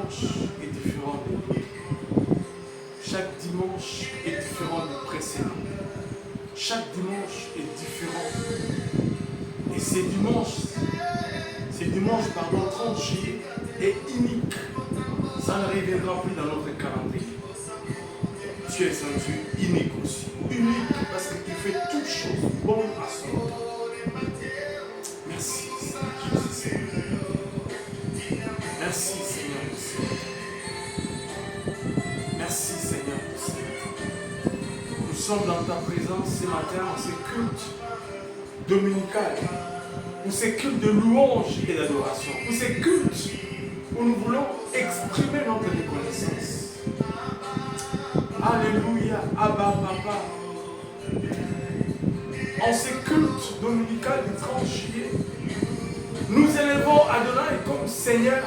dimanche est différent de l'autre. Chaque dimanche est différent du précédent. Chaque dimanche est différent. Et ces dimanches, 30 juillet, est unique. Ça ne reviendra plus dans notre calendrier. Tu es un Dieu unique aussi. Unique parce que tu fais toutes choses bonnes à son temps. Merci, Seigneur Jésus. Merci, Seigneur, pour ce matin. Merci, Seigneur, pour ce matin. Nous sommes dans ta présence ce matin, en ce culte dominical, pour ces cultes de louange et d'adoration, pour ces cultes où nous voulons exprimer notre reconnaissance. Alléluia, Abba Papa. En ces cultes dominicales du 30 juillet, nous élevons Adonai comme Seigneur.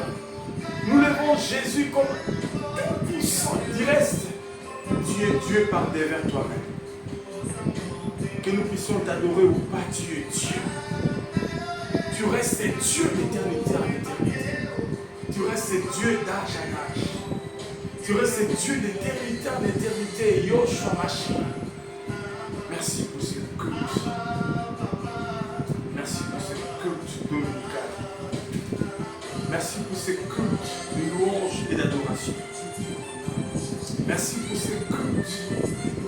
Nous levons Jésus comme tout puissant. Du reste, tu es Dieu par devers toi-même. Que nous puissions t'adorer ou pas, tu es Dieu. Tu restes Dieu d'éternité en éternité. Tu restes Dieu d'âge en âge. Tu restes Dieu d'éternité en éternité. Yoshua Mashiach. Merci pour ce culte. Merci pour ce culte dominical. Merci pour ce culte de louange et d'adoration. Merci pour ce culte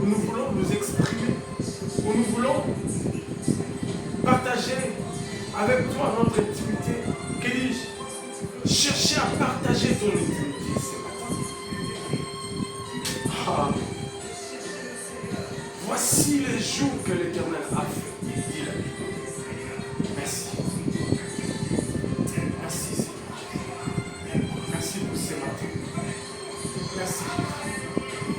où nous voulons nous exprimer, où nous voulons partager avec toi notre intimité. Que dis-je? Chercher à partager ton intimité ce matin. Ah. Voici les jours que l'Éternel a fait, dit la Bible. Merci. Merci Seigneur. Merci pour ce matin. Merci Jésus. Merci Jésus. Merci Jésus.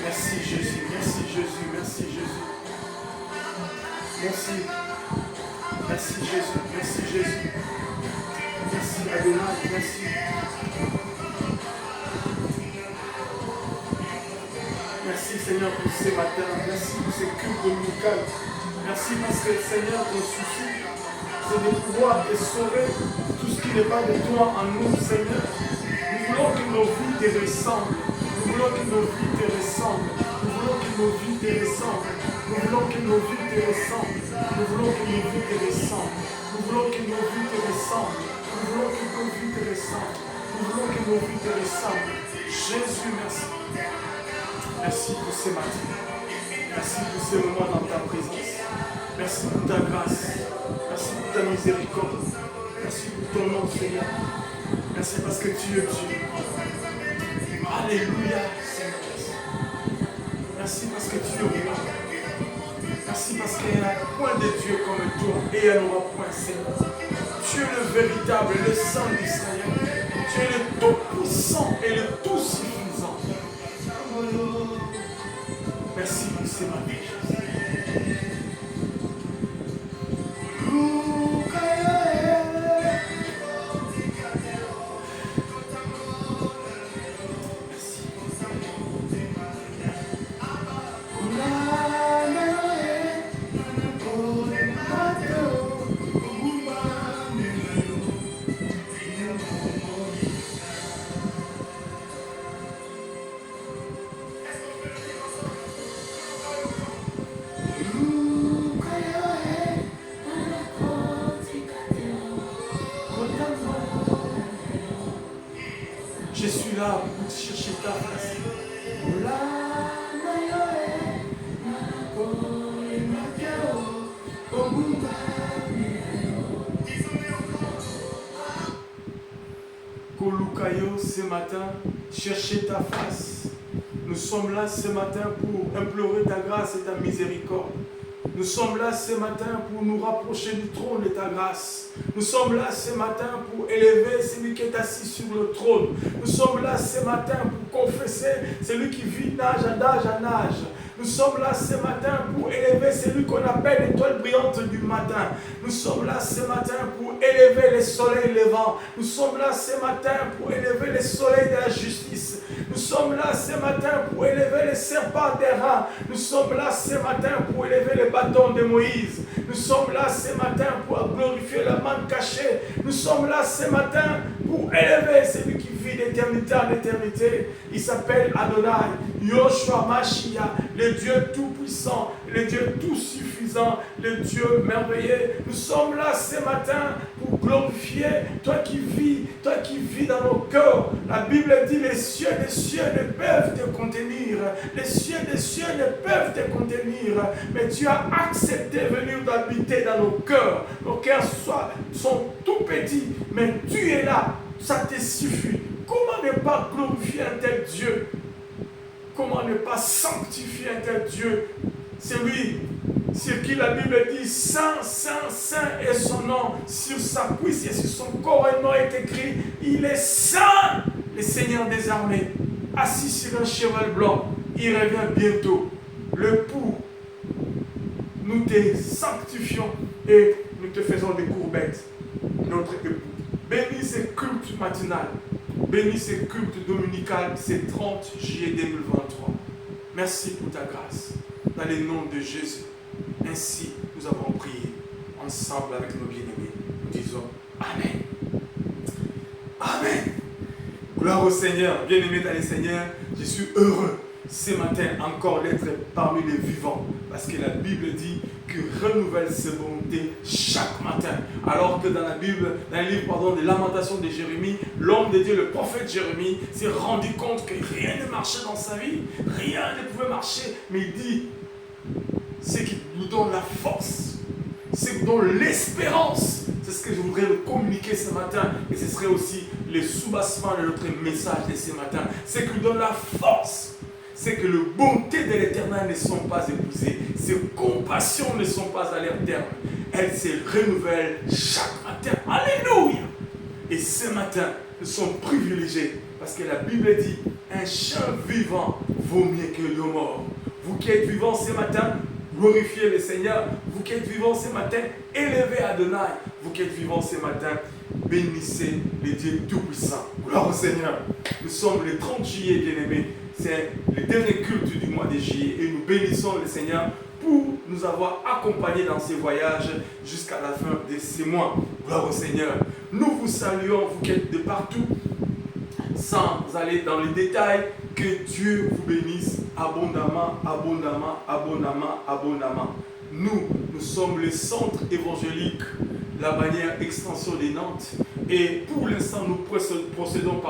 Merci Jésus, merci Jésus, merci Jésus. Merci. Merci Jésus, merci Jésus. Merci Adonai, merci. Merci Seigneur pour ce matin, merci pour ce culte dominical. Merci parce que Seigneur, ton souci, c'est de pouvoir essorer tout ce qui n'est pas de toi en nous, Seigneur. Nous voulons que nos vies te ressemblent. Nous voulons que nos vies te ressemblent. Nous voulons que nos vies te ressemblent. Nous voulons que nos vies te ressemblent. Nous voulons que nos vies te ressemblent. Nous voulons que nos vies te ressemblent. Nous voulons que nos vies te ressemblent. Nous voulons que nos vies te ressemblent. Jésus, merci. Merci pour ce matin. Merci pour ce moment dans ta présence. Merci pour ta grâce. Merci pour ta miséricorde. Merci pour ton nom, Seigneur. Merci parce que tu es Dieu. Alléluia, Seigneur. Merci parce que tu es roi. Merci parce qu'il n'y a point de Dieu comme toi et il n'y en aura point, Seigneur. Tu es le véritable, le Saint d'Israël. Tu es le tout-puissant et le tout-suffisant. Merci pour ces matin, Jésus. Je suis là pour chercher ta face. Kolukayo ce matin, chercher ta face. Nous sommes là ce matin pour implorer ta grâce et ta miséricorde. Nous sommes là ce matin pour nous rapprocher du trône de ta grâce. Nous sommes là ce matin pour élever celui qui est assis sur le trône. Nous sommes là ce matin pour confesser celui qui vit d'âge en âge. Nous sommes là ce matin pour élever celui qu'on appelle l'étoile brillante du matin. Nous sommes là ce matin pour élever les soleils levants. Nous sommes là ce matin pour élever les soleils de la justice. Nous sommes là ce matin pour élever les serpents d'airain. Nous sommes là ce matin pour élever les bâtons de Moïse. Nous sommes là ce matin pour glorifier la manne cachée. Nous sommes là ce matin pour élever celui qui vit d'éternité en éternité. Il s'appelle Adonai, Yoshua Mashiach, le Dieu tout-puissant, le Dieu tout-suffisant, le Dieu merveilleux. Nous sommes là ce matin pour glorifier toi qui vis dans nos cœurs. La Bible dit les cieux des cieux ne peuvent te contenir. Les cieux des cieux ne peuvent te contenir. Mais tu as accepté de venir d'habiter dans nos cœurs. Nos cœurs sont tout petits, mais tu es là. Ça te suffit. Comment ne pas glorifier un tel Dieu? Comment ne pas sanctifier un tel Dieu? C'est lui sur qui la Bible dit Saint, Saint, Saint est son nom. Sur sa cuisse et sur son corps un nom est écrit. Il est saint, le Seigneur des armées, assis sur un cheval blanc. Il revient bientôt. Le pour, nous te sanctifions et nous te faisons des courbettes. Notre époux. Bénis ce culte matinal. Bénis ce culte dominical, c'est 30 juillet 2023. Merci pour ta grâce. Dans le nom de Jésus. Ainsi, nous avons prié ensemble avec nos bien-aimés. Nous disons Amen. Amen. Gloire au Seigneur. Bien-aimé dans le Seigneur, je suis heureux ce matin encore d'être parmi les vivants. Parce que la Bible dit que renouvelle ses bontés chaque matin. Alors que dans la Bible, dans le livre de Lamentations de Jérémie, l'homme de Dieu, le prophète Jérémie, s'est rendu compte que rien ne marchait dans sa vie. Rien ne pouvait marcher. Mais il dit, c'est qui nous donne la force. C'est qui nous donne l'espérance. C'est ce que je voudrais communiquer ce matin. Et ce serait aussi le soubassement de notre message de ce matin. C'est qui nous donne la force. C'est que les bontés de l'Éternel ne sont pas épuisées. Ses compassions ne sont pas à leur terme. Elles se renouvellent chaque matin. Alléluia! Et ce matin, nous sommes privilégiés. Parce que la Bible dit, un chien vivant vaut mieux que le mort. Vous qui êtes vivants ce matin, glorifiez le Seigneur. Vous qui êtes vivants ce matin, élevez Adonai. Vous qui êtes vivants ce matin, bénissez le Dieu Tout-Puissant. Gloire au Seigneur. Nous sommes le 30 juillet, bien-aimés. C'est le dernier culte du mois de juillet et nous bénissons le Seigneur pour nous avoir accompagnés dans ces voyages jusqu'à la fin de ces mois. Gloire au Seigneur. Nous vous saluons, vous qui êtes de partout, sans aller dans les détails. Que Dieu vous bénisse abondamment, abondamment, abondamment, abondamment. Nous sommes le centre évangélique, la bannière extension des Nantes. Et pour l'instant, nous procédons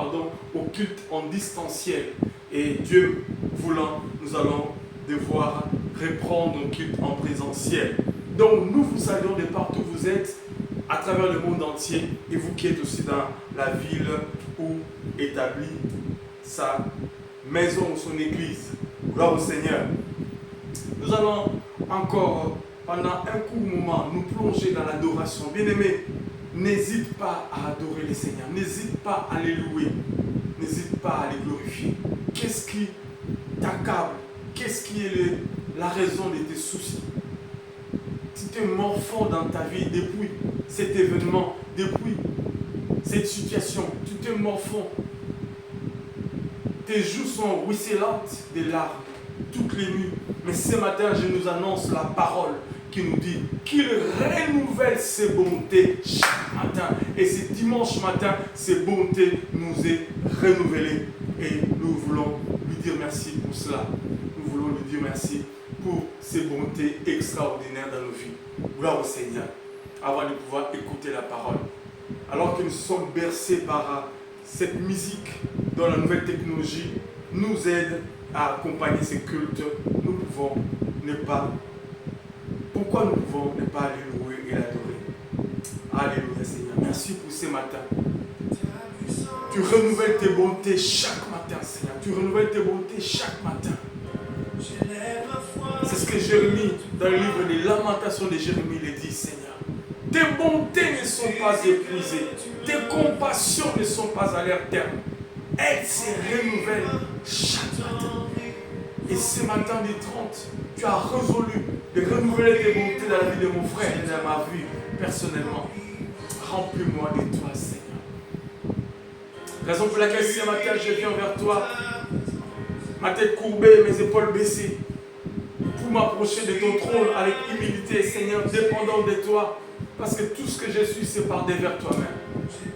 au culte en distanciel. Et Dieu voulant, nous allons devoir reprendre nos cultes en présentiel. Donc nous vous saluons de partout où vous êtes, à travers le monde entier, et vous qui êtes aussi dans la ville où établit sa maison ou son église. Gloire au Seigneur. Nous allons encore, pendant un court moment, nous plonger dans l'adoration. Bien-aimés, n'hésite pas à adorer le Seigneur. N'hésite pas à les louer. N'hésite pas à les glorifier. Qu'est-ce qui t'accable? Qu'est-ce qui est la raison de tes soucis? Tu te morfonds dans ta vie depuis cet événement, depuis cette situation. Tu te morfonds. Tes joues sont ruisselantes de larmes toutes les nuits. Mais ce matin, je nous annonce la parole qui nous dit qu'il renouvelle ses bontés chaque matin. Et ce dimanche matin, ses bontés nous est renouvelées. Et nous voulons lui dire merci pour cela. Nous voulons lui dire merci pour ses bontés extraordinaires dans nos vies. Gloire au Seigneur. Avant de pouvoir écouter la parole. Alors que nous sommes bercés par cette musique dont la nouvelle technologie nous aide à accompagner ces cultes, nous pouvons ne pas. Pourquoi nous pouvons ne pas aller louer et l'adorer? Alléluia Seigneur. Merci pour ce matin. Tu renouvelles tes bontés chaque matin, Seigneur. Tu renouvelles tes bontés chaque matin. C'est ce que Jérémie, dans le livre des Lamentations de Jérémie, le dit, Seigneur. Tes bontés ne sont pas épuisées. Tes compassions ne sont pas à leur terme. Elles se renouvellent chaque matin. Et ce matin du 30, tu as résolu de renouveler tes bontés dans la vie de mon frère et dans ma vie personnellement. Remplis-moi de toi, Seigneur. Raison pour laquelle ce matin je viens vers toi, ma tête courbée, mes épaules baissées, pour m'approcher de ton trône avec humilité, Seigneur, dépendant de toi. Parce que tout ce que je suis, c'est par vers toi-même.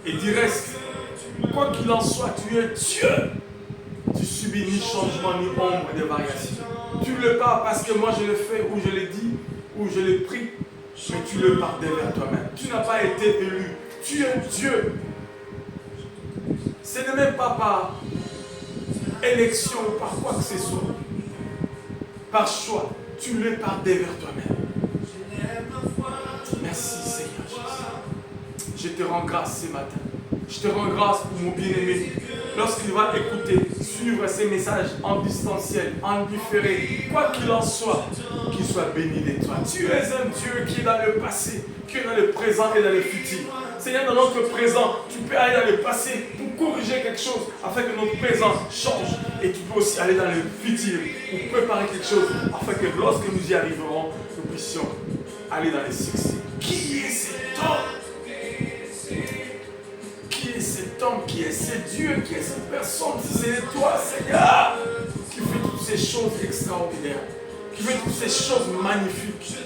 Et du reste, quoi qu'il en soit, tu es Dieu. Tu subis ni changement, ni ombre de variation. Tu ne le pars parce que moi je le fais, ou je le dis, ou je le prie, mais tu le pars vers toi-même. Tu n'as pas été élu. Tu es Dieu. Ce n'est même pas par élection ou par quoi que ce soit. Par choix, tu le pars vers toi-même. Merci Seigneur Jésus. Je te rends grâce ce matin. Je te rends grâce pour mon bien-aimé. Lorsqu'il va écouter, suivre ces messages en distanciel, en différé, quoi qu'il en soit, qu'il soit béni de toi. Tu es un Dieu qui est dans le passé, qui est dans le présent et dans le futur. Seigneur, dans notre présent, tu peux aller dans le passé pour corriger quelque chose afin que notre présent change. Et tu peux aussi aller dans le futur pour préparer quelque chose afin que lorsque nous y arriverons, nous puissions aller dans le succès. Qui est cet homme? Qui est cet homme? Qui est ce Dieu? Qui est cette personne? C'est toi, Seigneur, qui fait toutes ces choses extraordinaires, qui fait toutes ces choses magnifiques.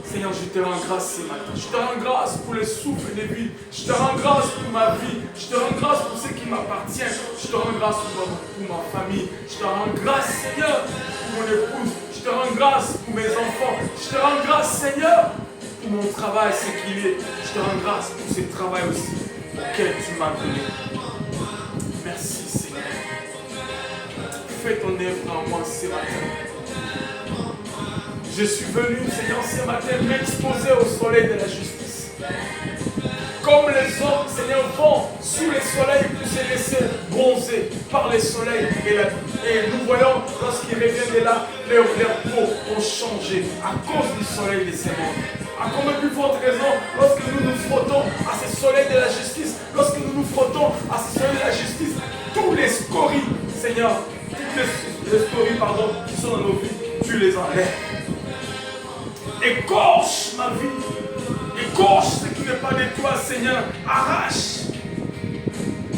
Seigneur, je te rends grâce ce matin. Je te rends grâce pour le souffle de vie. Je te rends grâce pour ma vie. Je te rends grâce pour ce qui m'appartient. Je te rends grâce pour ma famille. Je te rends grâce, Seigneur, pour mon épouse. Je te rends grâce pour mes enfants. Je te rends grâce, Seigneur, pour mon travail, ce qu'il est. Je te rends grâce pour ce travail aussi auquel tu m'as donné. Merci, Seigneur. Fais ton œuvre en moi ce matin. Je suis venu, Seigneur, ce matin m'exposer au soleil de la justice. Comme les hommes, Seigneur, vont sous le soleil pour se laisser bronzer par le soleil. Et nous voyons, lorsqu'ils reviennent de là, leur peau ont changé à cause du soleil de ces mondes. À combien plus forte raison, lorsque nous nous frottons à ce soleil de la justice, lorsque nous nous frottons à ce soleil de la justice, tous les scories, Seigneur, toutes les scories, pardon, qui sont dans nos vies, tu les enlèves. Écorche ma vie. Écorche ce qui n'est pas de toi, Seigneur. Arrache.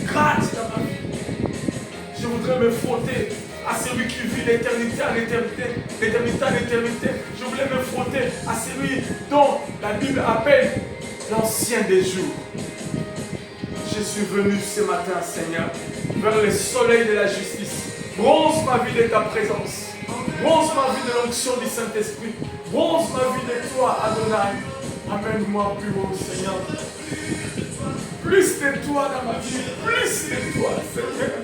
Gratte dans ma vie. Je voudrais me frotter à celui qui vit l'éternité à l'éternité, l'éternité à l'éternité. Je voulais me frotter à celui dont la Bible appelle l'ancien des jours. Je suis venu ce matin, Seigneur, vers le soleil de la justice. Bronze ma vie de ta présence. Bronze ma vie de l'onction du Saint-Esprit. Bronze ma vie de toi, Adonai. Amène-moi plus haut, Seigneur. Plus de toi dans ma vie. Plus de toi, Seigneur.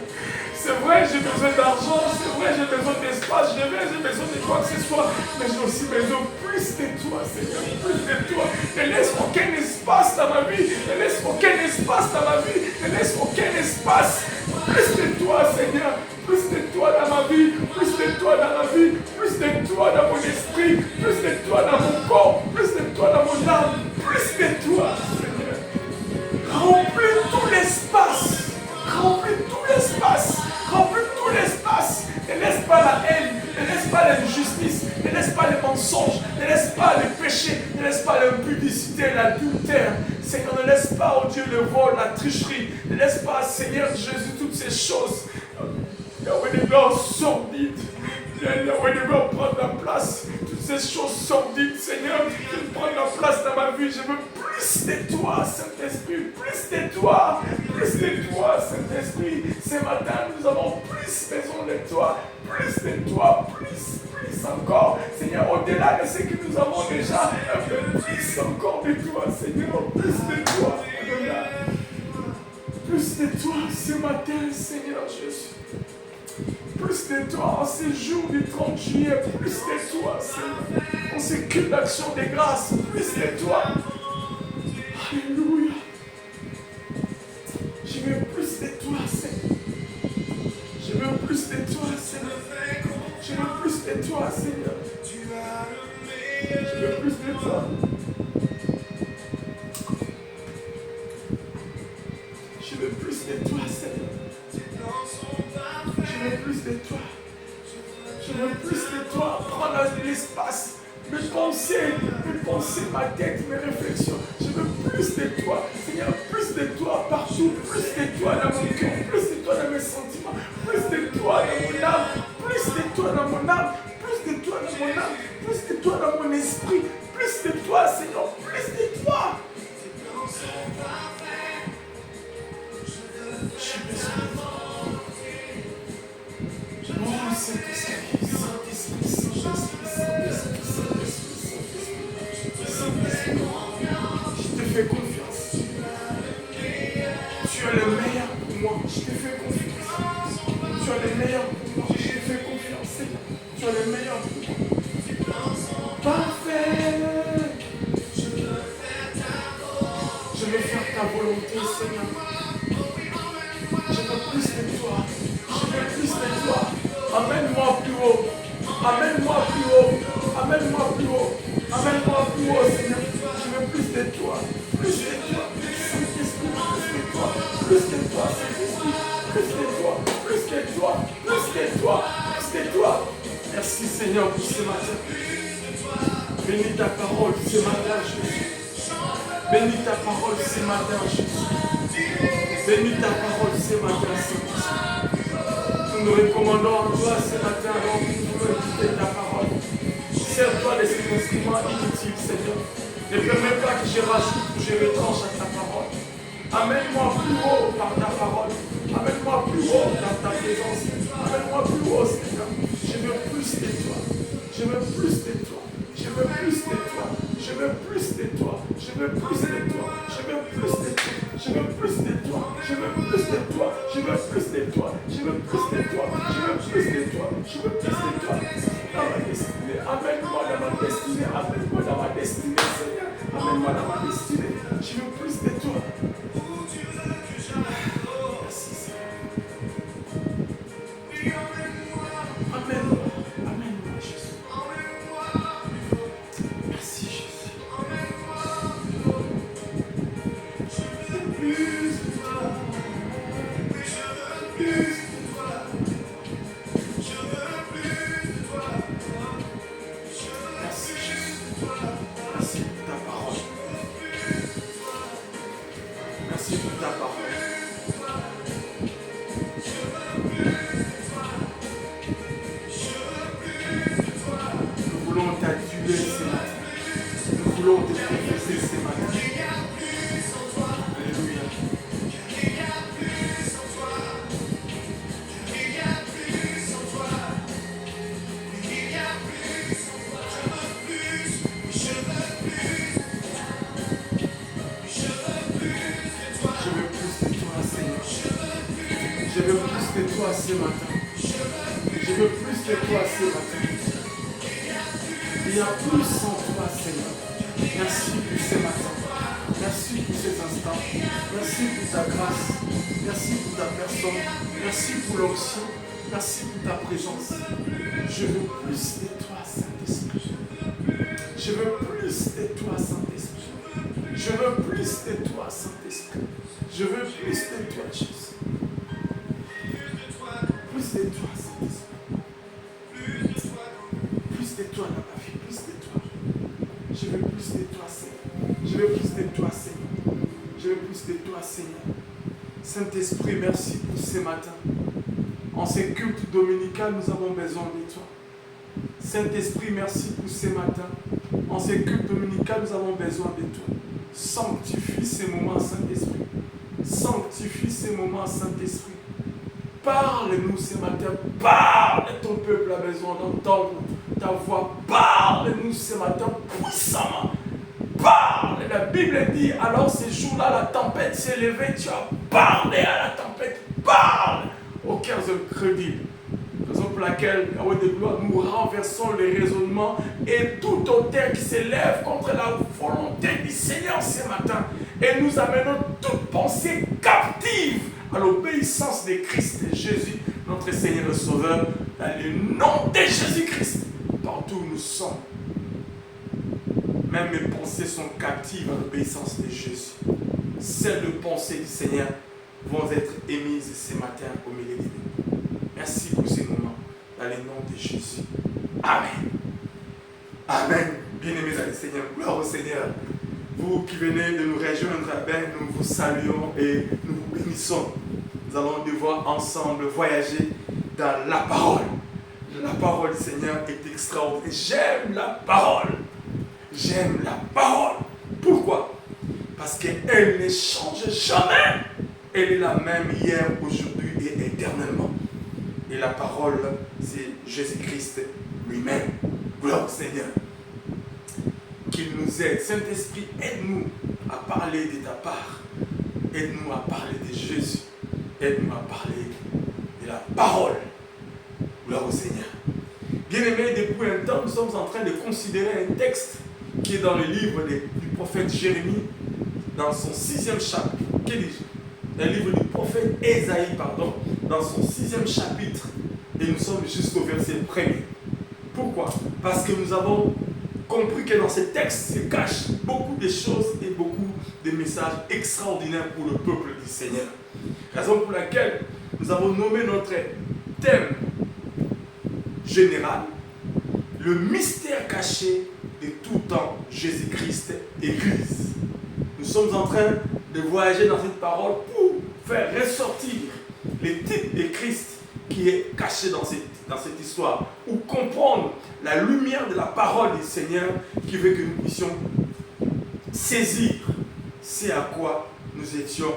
C'est vrai, j'ai besoin d'argent. C'est vrai, j'ai besoin d'espace. J'ai besoin de quoi que ce soit. Mais j'ai aussi besoin plus de toi, Seigneur. Plus de toi. Ne laisse aucun espace dans ma vie. Ne laisse aucun espace dans ma vie. Ne laisse aucun espace. Plus de toi, Seigneur. Plus de toi dans ma vie, plus de toi dans ma vie, plus de toi dans mon esprit, plus de toi dans mon corps, plus de toi dans mon âme, plus de toi, Seigneur. Remplis tout l'espace, remplis tout l'espace, remplis tout l'espace. Ne laisse pas la haine, ne laisse pas l'injustice, ne laisse pas les mensonges, ne laisse pas les péchés, ne laisse pas l'impudicité, l'adultère. Seigneur, ne laisse pas, oh Dieu, le vol, la tricherie, ne laisse pas, Seigneur Jésus, toutes ces choses. Yahweh des blancs sordides, Yahweh des blancs prendre la place, toutes ces choses sordides, Seigneur, qui prennent la place dans ma vie. Je veux plus de toi, Saint-Esprit, plus de toi, Saint-Esprit. Ce matin, nous avons plus besoin de toi, plus encore, Seigneur, au-delà de ce que nous avons déjà, plus encore de toi, Seigneur, plus de toi, plus de toi ce matin, Seigneur Jésus. Plus de toi en ces jours du 30 juillet, plus de toi, Seigneur. En ces cultes d'action de grâce, plus de toi. Alléluia. Je veux plus de toi, Seigneur. Je veux plus de toi, Seigneur. Je veux plus de toi, Seigneur. Je veux plus de toi. Je veux plus de toi, Seigneur. Je veux plus de toi. Je veux plus de toi. Prends l'espace. Mes pensées, ma tête, mes réflexions. Je veux plus de toi. Seigneur, plus de toi partout. Plus de toi dans mon cœur. Plus de toi dans mes sentiments. Plus de toi dans mon âme. Plus de toi dans mon âme. Plus de toi dans mon âme. Plus de toi dans mon esprit. Plus de toi, Seigneur. Plus de toi. J'ai besoin de toi. Oh, Saint-Esprit, Saint-Esprit, Saint-Esprit, Saint-Esprit. Je te fais confiance. Tu es le meilleur pour moi. Je te fais confiance. Tu es le meilleur pour moi. Je te fais confiance, Seigneur. Tu es le meilleur pour moi. Parfait. Je veux faire ta volonté, Seigneur. Je veux plus de toi. Je veux plus de toi. Amène-moi plus haut. Amène-moi plus haut. Amène-moi plus haut. Amène-moi plus haut, Seigneur. Je veux plus de toi. Plus de toi. Saint-Esprit, plus de toi. Plus de toi, Saint-Esprit. Plus de toi. Plus de toi. Plus de toi. Plus de toi. Merci, Seigneur, pour ce matin. Bénis ta parole ce matin, Jésus. Bénis ta parole ce matin, Jésus. Bénis ta parole ce matin, Saint-Esprit. Nous nous recommandons en toi ce matin, alors que nous voulons écouter ta parole. Sers-toi de cet instrument inutile, Seigneur. Ne permets pas que je rajoute ou je retranche à ta parole. Amène-moi plus haut par ta parole. Amène-moi plus haut dans ta présence. Amène-moi plus haut, Seigneur. Je veux plus de toi. Je veux plus de toi. Je veux plus de toi. Je veux plus de toi. Je veux plus de toi. Je veux plus de toi. Je veux plus de toi. Je veux plus de toi. Je veux plus de toi. Je veux plus de toi. Je veux plus de toi. Je veux plus de toi. Dans ma destinée. Amène-moi dans ma destinée. Amène-moi dans ma destinée, Seigneur. Amène-moi dans ma destinée. Je veux plus de toi. Merci, Seigneur. Amène-moi. Amène-moi, Jésus. Merci, Jésus. Plus de toi. Plus de toi. Merci, Jésus. Merci pour ta parole. Merci pour ta parole. Nous voulons t'aduler ce matin. Nous voulons te confesser ce matin. Alléluia. Je veux plus de toi ce matin. Je veux plus de toi ce matin. Il y a plus en toi, Seigneur. Merci pour ce matin. Merci pour ces instants. Merci pour ta grâce. Merci pour ta personne. Merci pour l'onction. Merci pour ta présence. Je veux plus de toi, Saint-Esprit. Je veux plus de toi, Saint-Esprit. Je veux plus de toi, Saint-Esprit. Je veux plus de toi, Jésus. Plus de toi, Saint-Esprit. Plus de toi dans ma vie, plus de toi. Je veux plus de toi, Seigneur. Je veux plus de toi, Seigneur. Je veux plus de toi, Seigneur. Saint-Esprit, merci pour ce matin. En ces cultes dominicaux, nous avons besoin de toi. Saint-Esprit, merci pour ce matin. En ces cultes dominicaux, nous avons besoin de toi. Sanctifie ces moments, Saint-Esprit. Sanctifie ces moments, Saint-Esprit. Parle-nous ce matin. Parle, ton peuple a besoin d'entendre ta voix. Parle-nous ce matin puissamment. Parle. La Bible dit, alors ces jours-là, la tempête s'est levée. Tu as parlé à la tempête. Parle aux cœurs incrédules. Raison pour laquelle, à de gloire, nous renversons les raisonnements et tout autel qui s'élève contre la volonté du Seigneur ce matin. Et nous amenons toute pensée captive à l'obéissance de Christ Jésus, notre Seigneur et Sauveur, dans le nom de Jésus-Christ, partout où nous sommes. Même mes pensées sont captives à l'obéissance de Jésus. Celles de pensées du Seigneur vont être émises ce matin au milieu de nous. Merci pour ces moments, dans le nom de Jésus. Amen. Amen. Bien-aimés dans le Seigneur, gloire au Seigneur. Vous qui venez de nous rejoindre, nous vous saluons et nous vous bénissons. Nous allons devoir ensemble voyager dans la parole. La parole du Seigneur est extraordinaire. J'aime la parole. J'aime la parole. Pourquoi? Parce qu'elle ne change jamais. Elle est la même hier, aujourd'hui et éternellement. Et la parole, c'est Jésus-Christ lui-même. Gloire au Seigneur. Qu'il nous aide. Saint-Esprit, aide-nous à parler de ta part. Aide-nous à parler de Jésus. Aide-nous à parler de la parole. Gloire au Seigneur. Bien-aimés, depuis un temps, nous sommes en train de considérer un texte qui est dans le livre du prophète Jérémie, dans son 6e chapitre. Que dis-je? Le livre du prophète Ésaïe, dans son 6e chapitre. Et nous sommes juste au verset 1er. Pourquoi? Parce que nous avons compris que dans ce texte se cachent beaucoup de choses et beaucoup de messages extraordinaires pour le peuple du Seigneur. Raison pour laquelle nous avons nommé notre thème général, le mystère caché de tout temps, Jésus-Christ, Église. Nous sommes en train de voyager dans cette parole pour faire ressortir les types de Christ qui est caché dans cette histoire, ou comprendre la lumière de la parole du Seigneur qui veut que nous puissions saisir ce à quoi nous étions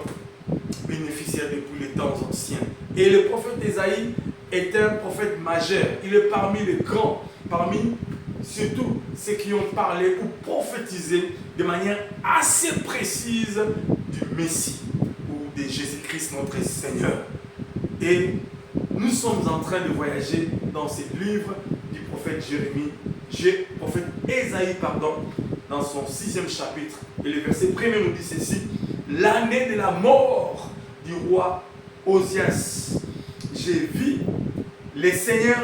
bénéficiaires depuis les temps anciens. Et le prophète Ésaïe est un prophète majeur. Il est parmi les grands, parmi surtout ceux qui ont parlé ou prophétisé de manière assez précise du Messie ou de Jésus-Christ notre Seigneur. Et nous sommes en train de voyager dans ce livre du prophète prophète Ésaïe, dans son 6e chapitre. Et le verset 1er nous dit ceci: l'année de la mort du roi Osias, j'ai vu le Seigneur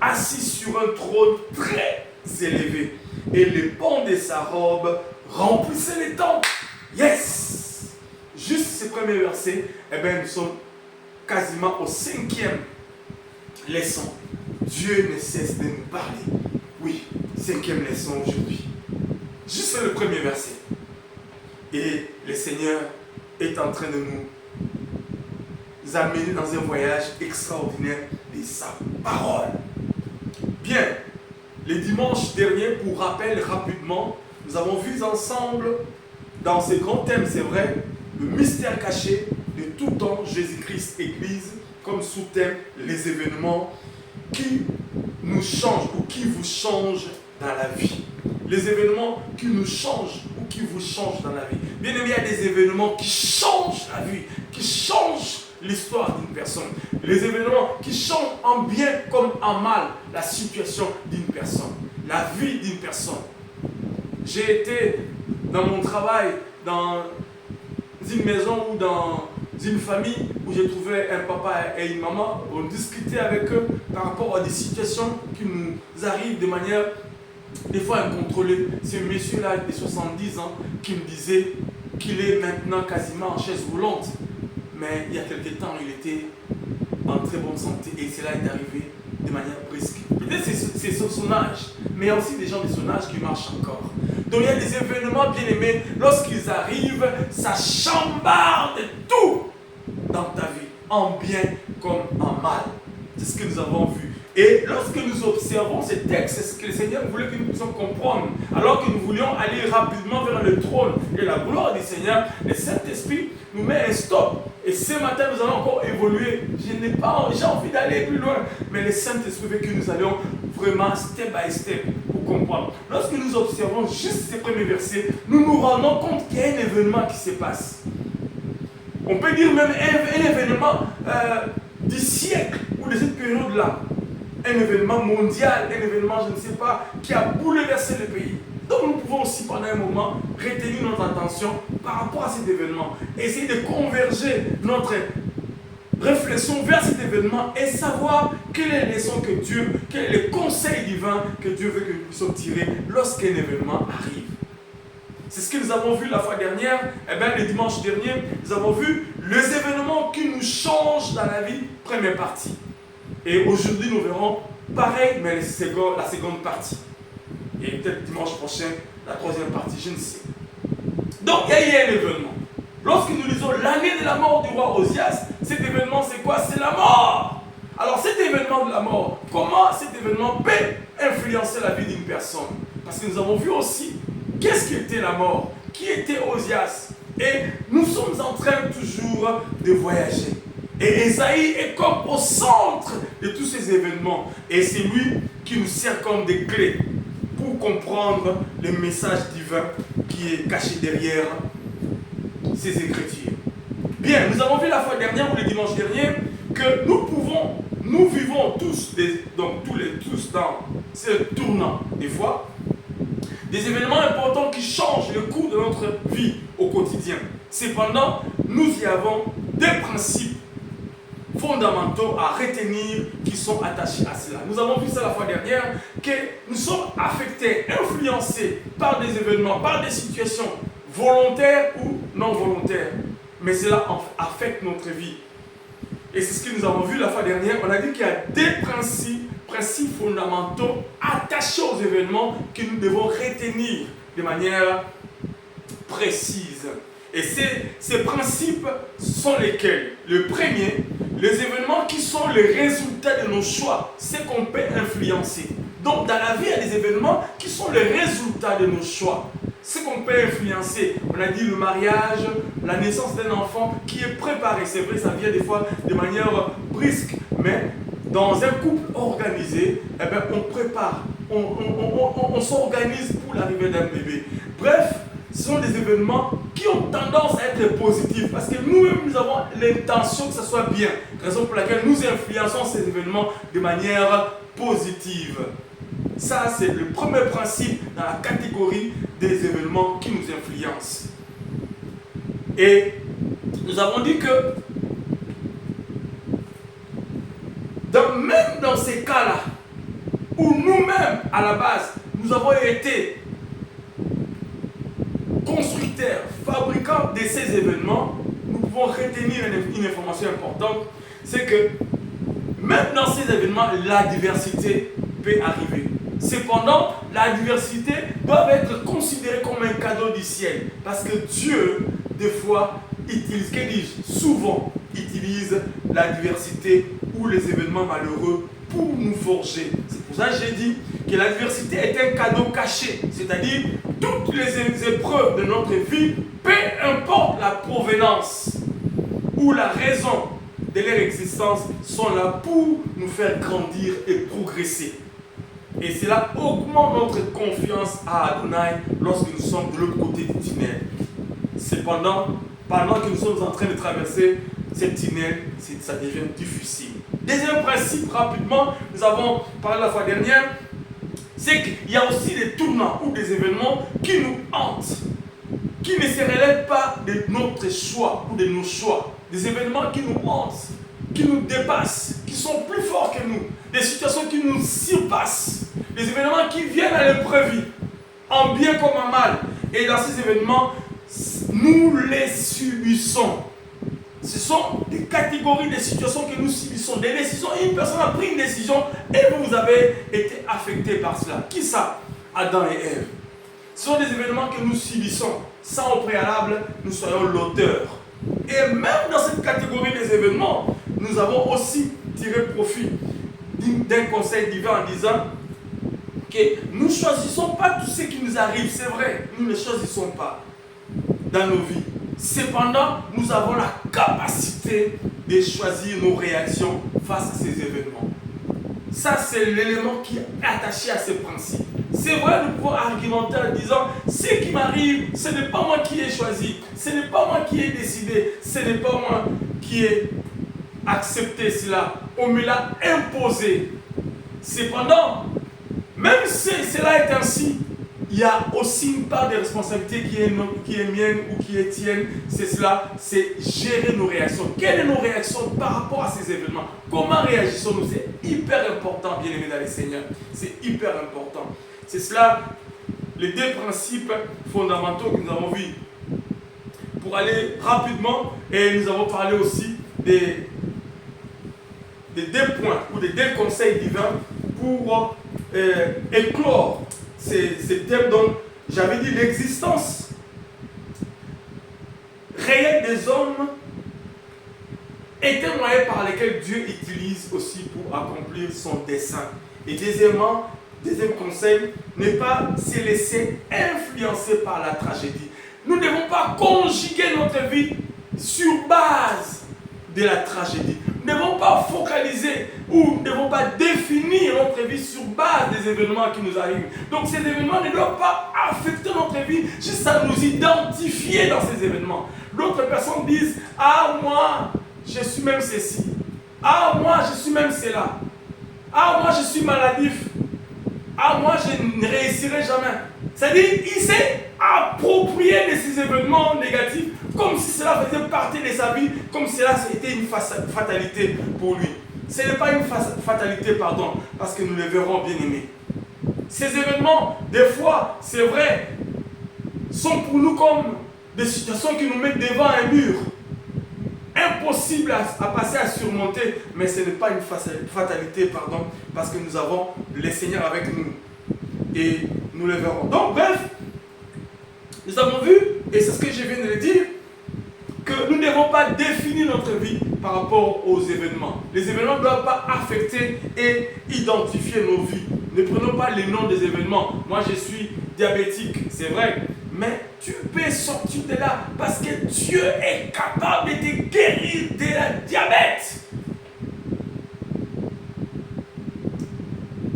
assis sur un trône très élevé, et les pans de sa robe remplissaient les temples. Yes! Juste ce premier verset, nous sommes quasiment au 5e leçon. Dieu ne cesse de nous parler. Oui, 5e leçon aujourd'hui. Juste le premier verset. Et le Seigneur est en train de nous amener dans un voyage extraordinaire de sa parole. Bien, le dimanche dernier, pour rappel rapidement, nous avons vu ensemble, dans ce grand thème, c'est vrai, le mystère caché de tout temps, Jésus-Christ, Église, comme sous-thème, les événements qui nous changent ou qui vous changent dans la vie. Les événements qui nous changent ou qui vous changent dans la vie. Bien aimé, il y a des événements qui changent la vie, qui changent l'histoire d'une personne. Les événements qui changent en bien comme en mal la situation d'une personne, la vie d'une personne. J'ai été dans mon travail, dans une maison ou dans une famille où j'ai trouvé un papa et une maman. On discutait avec eux par rapport à des situations qui nous arrivent de manière des fois incontrôlée. C'est un monsieur-là de 70 ans qui me disait qu'il est maintenant quasiment en chaise roulante. Mais il y a quelques temps, il était en très bonne santé et cela est arrivé de manière brusque. Peut-être c'est son âge, mais il y a aussi des gens de son âge qui marchent encore. Donc il y a des événements bien aimés, lorsqu'ils arrivent, ça chambarde tout dans ta vie, en bien comme en mal. C'est ce que nous avons vu. Et lorsque nous observons ces textes, c'est ce que le Seigneur voulait que nous puissions comprendre. Alors que nous voulions aller rapidement vers le trône et la gloire du Seigneur, le Saint-Esprit nous met un stop. Et ce matin, nous allons encore évoluer. J'ai envie d'aller plus loin. Mais le Saint-Esprit veut que nous allions vraiment step by step pour comprendre. Lorsque nous observons juste ces premiers versets, nous nous rendons compte qu'il y a un événement qui se passe. On peut dire même un événement du siècle ou de cette période-là. Un événement mondial, un événement, je ne sais pas, qui a bouleversé le pays. Donc nous pouvons aussi pendant un moment retenir notre attention par rapport à cet événement. Essayer de converger notre réflexion vers cet événement et savoir quelle est la leçon que Dieu, quel est le conseil divin que Dieu veut que nous puissions tirer lorsqu'un événement arrive. C'est ce que nous avons vu la fois dernière, le dimanche dernier, nous avons vu les événements qui nous changent dans la vie, première partie. Et aujourd'hui, nous verrons pareil, mais la seconde partie. Et peut-être dimanche prochain, la troisième partie, je ne sais. Donc, il y a eu un événement. Lorsque nous lisons l'année de la mort du roi Osias, cet événement, c'est quoi? C'est la mort. Alors, cet événement de la mort, comment cet événement peut influencer la vie d'une personne? Parce que nous avons vu aussi qu'est-ce qu'était la mort, qui était Osias. Et nous sommes en train toujours de voyager. Et Esaïe est comme au centre de tous ces événements. Et c'est lui qui nous sert comme des clés pour comprendre le message divin qui est caché derrière ces écritures. Bien, nous avons vu la fois dernière ou le dimanche dernier que nous vivons tous, tous dans ce tournant des fois, des événements importants qui changent le cours de notre vie au quotidien. Cependant, nous y avons des principes fondamentaux à retenir qui sont attachés à cela. Nous avons vu ça la fois dernière, que nous sommes affectés, influencés par des événements, par des situations volontaires ou non volontaires. Mais cela affecte notre vie. Et c'est ce que nous avons vu la fois dernière. On a dit qu'il y a des principes fondamentaux attachés aux événements que nous devons retenir de manière précise. Et ces principes sont lesquels? Le premier, les événements qui sont les résultats de nos choix, ce qu'on peut influencer. Donc dans la vie, il y a des événements qui sont les résultats de nos choix. Ce qu'on peut influencer, on a dit le mariage, la naissance d'un enfant qui est préparé. C'est vrai, ça vient des fois de manière brusque, mais dans un couple organisé, on prépare, on s'organise pour l'arrivée d'un bébé. Bref, ce sont des événements qui ont tendance à être positifs parce que nous-mêmes, nous avons l'intention que ça soit bien. Raison pour laquelle nous influençons ces événements de manière positive. Ça, c'est le premier principe dans la catégorie des événements qui nous influencent. Et nous avons dit que même dans ces cas-là, où nous-mêmes, à la base, nous avons été constructeurs, fabricants de ces événements, nous pouvons retenir une information importante, c'est que même dans ces événements, la diversité peut arriver. Cependant, la diversité doit être considérée comme un cadeau du ciel. Parce que Dieu, des fois, souvent utilise la diversité ou les événements malheureux pour nous forger. C'est pour ça que j'ai dit que la diversité est un cadeau caché. C'est-à-dire, toutes les épreuves de notre vie, peu importe la provenance ou la raison de leur existence, sont là pour nous faire grandir et progresser. Et cela augmente notre confiance à Adonai lorsque nous sommes de l'autre côté du tunnel. Cependant, pendant que nous sommes en train de traverser ce tunnel, ça devient difficile. Deuxième principe, rapidement, nous avons parlé la fois dernière, c'est qu'il y a aussi des tournants ou des événements qui nous hantent, qui ne se relèvent pas de notre choix ou de nos choix. Des événements qui nous hantent, qui nous dépassent, qui sont plus forts que nous. Des situations qui nous surpassent. Des événements qui viennent à l'imprévu, en bien comme en mal. Et dans ces événements, nous les subissons. Ce sont des catégories de situations que nous subissons. Des décisions. Une personne a pris une décision et vous avez été affecté par cela. Qui ça? Adam et Ève. Ce sont des événements que nous subissons. Sans au préalable, nous soyons l'auteur. Et même dans cette catégorie des événements, nous avons aussi tiré profit d'un conseil divin en disant que nous ne choisissons pas tout ce qui nous arrive. C'est vrai, nous ne choisissons pas dans nos vies. Cependant, nous avons la capacité de choisir nos réactions face à ces événements. Ça, c'est l'élément qui est attaché à ce principe. C'est vrai, nous pouvons argumenter en disant ce qui m'arrive, ce n'est pas moi qui ai choisi, ce n'est pas moi qui ai décidé, ce n'est pas moi qui ai accepté cela. On me l'a imposé. Cependant, même si cela est ainsi, il y a aussi une part de responsabilité qui est mienne ou qui est tienne. C'est cela, c'est gérer nos réactions. Quelles sont nos réactions par rapport à ces événements? Comment réagissons-nous? C'est hyper important, bien aimé dans les Seigneurs. C'est hyper important. C'est cela, les deux principes fondamentaux que nous avons vus. Pour aller rapidement, et nous avons parlé aussi des deux points ou des deux conseils divins pour éclore ces thèmes dont j'avais dit l'existence réelle des hommes est un moyen par lequel Dieu utilise aussi pour accomplir son dessein. Et deuxièmement, deuxième conseil, ne pas se laisser influencer par la tragédie. Nous ne devons pas conjuguer notre vie sur base de la tragédie. Nous ne devons pas focaliser ou nous ne devons pas définir notre vie sur base des événements qui nous arrivent. Donc ces événements ne doivent pas affecter notre vie, juste à nous identifier dans ces événements. D'autres personnes disent « Ah, moi, je suis même ceci. Ah, moi, je suis même cela. Ah, moi, je suis maladif. Ah, moi, je ne réussirai jamais. » C'est-à-dire, il s'est approprié de ces événements négatifs comme si cela faisait partie de sa vie, comme si cela était une fatalité pour lui. Ce n'est pas une fatalité, pardon, parce que nous le verrons, bien aimés. Ces événements, des fois, c'est vrai, sont pour nous comme des situations qui nous mettent devant un mur. Impossible à passer, à surmonter, mais ce n'est pas une fatalité, pardon, parce que nous avons le Seigneur avec nous. Et nous le verrons. Donc, bref, nous avons vu, et c'est ce que je viens de le dire, que nous ne devons pas définir notre vie par rapport aux événements. Les événements ne doivent pas affecter et identifier nos vies. Ne prenons pas les noms des événements. Moi, je suis diabétique, c'est vrai. Mais tu peux sortir de là parce que Dieu est capable de te guérir de la diabète.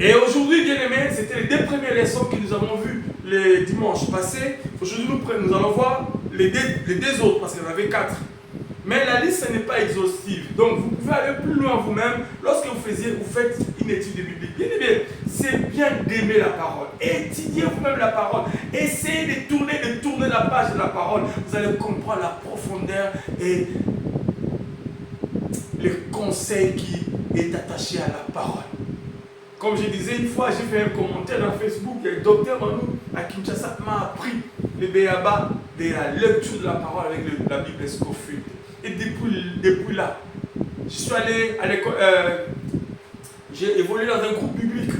Et aujourd'hui, bien aimés, c'était les deux premières leçons que nous avons vues le dimanche passé. Aujourd'hui, nous allons voir les deux autres, parce qu'il y en avait 4. Mais la liste n'est pas exhaustive. Donc, vous pouvez aller plus loin vous-même lorsque vous faites une étude biblique. Bien aimé, c'est bien d'aimer la parole. Étudiez vous-même la parole. Essayez de tourner la page de la parole. Vous allez comprendre la profondeur et le conseil qui est attaché à la parole. Comme je disais une fois, j'ai fait un commentaire dans Facebook, et le docteur Manou à Kinshasa m'a appris le béaba de la lecture de la parole avec la Bible Scofield. Et depuis là, je suis allé à l'école, j'ai évolué dans un groupe biblique,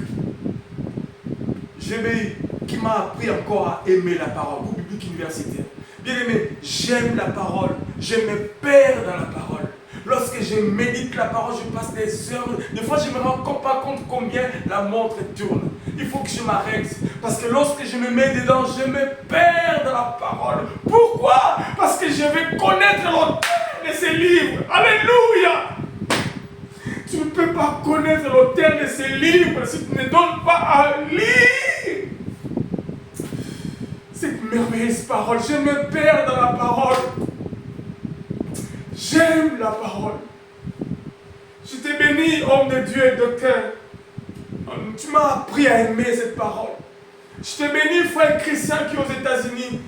GBI, qui m'a appris encore à aimer la parole, groupe biblique universitaire. Bien aimé, j'aime la parole, je me perds dans la parole. Lorsque je médite la parole, je passe des heures. Des fois, je ne me rends pas compte combien la montre tourne. Il faut que je m'arrête. Parce que lorsque je me mets dedans, je me perds dans la parole. Pourquoi? Parce que je vais connaître l'auteur de ces livres. Alléluia! Tu ne peux pas connaître l'auteur de ces livres si tu ne donnes pas à lire cette merveilleuse parole. Je me perds dans la parole. J'aime la parole. Je t'ai béni, homme de Dieu et docteur. Tu m'as appris à aimer cette parole. Je t'ai béni, frère Christian qui est aux États-Unis.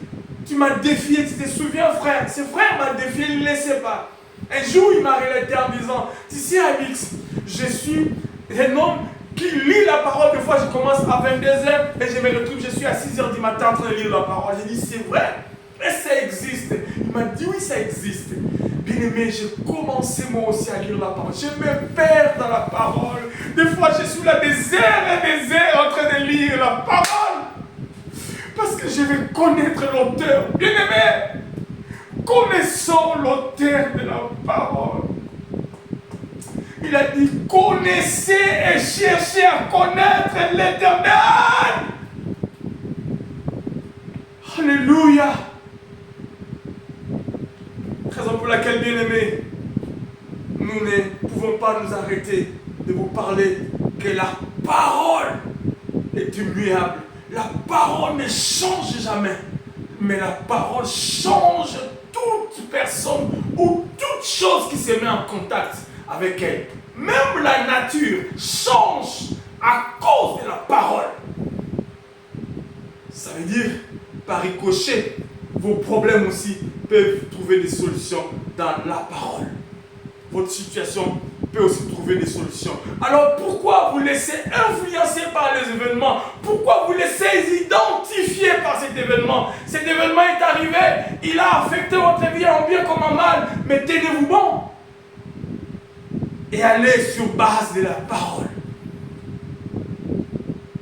Tu m'as défié, tu te souviens, frère? Ce frère m'a défié, il ne le laissait pas. Un jour, il m'a relaté en disant, tu sais, Alix, je suis un homme qui lit la parole. Des fois, je commence à 22h et je me retrouve, je suis à 6h du matin en train de lire la parole. J'ai dit, c'est vrai? Et ça existe. Il m'a dit, oui, ça existe. Bien aimé, j'ai commencé moi aussi à lire la parole. Je me perds dans la parole. Des fois, je suis là des heures et des heures en train de lire la parole. Parce que je veux connaître l'auteur. Bien aimé, connaissons l'auteur de la parole. Il a dit, connaissez et cherchez à connaître l'Éternel. Alléluia. Raison pour laquelle, bien aimés, nous ne pouvons pas nous arrêter de vous parler que la parole est immuable. La parole ne change jamais, mais la parole change toute personne ou toute chose qui se met en contact avec elle. Même la nature change à cause de la parole. Ça veut veut dire, par ricochet, vos problèmes aussi peuvent trouver des solutions dans la parole. Votre situation peut aussi trouver des solutions. Alors pourquoi vous laissez influencer par les événements? Pourquoi vous laissez identifier par cet événement? Cet événement est arrivé, il a affecté votre vie en bien comme en mal, mais tenez-vous bon et allez sur base de la parole.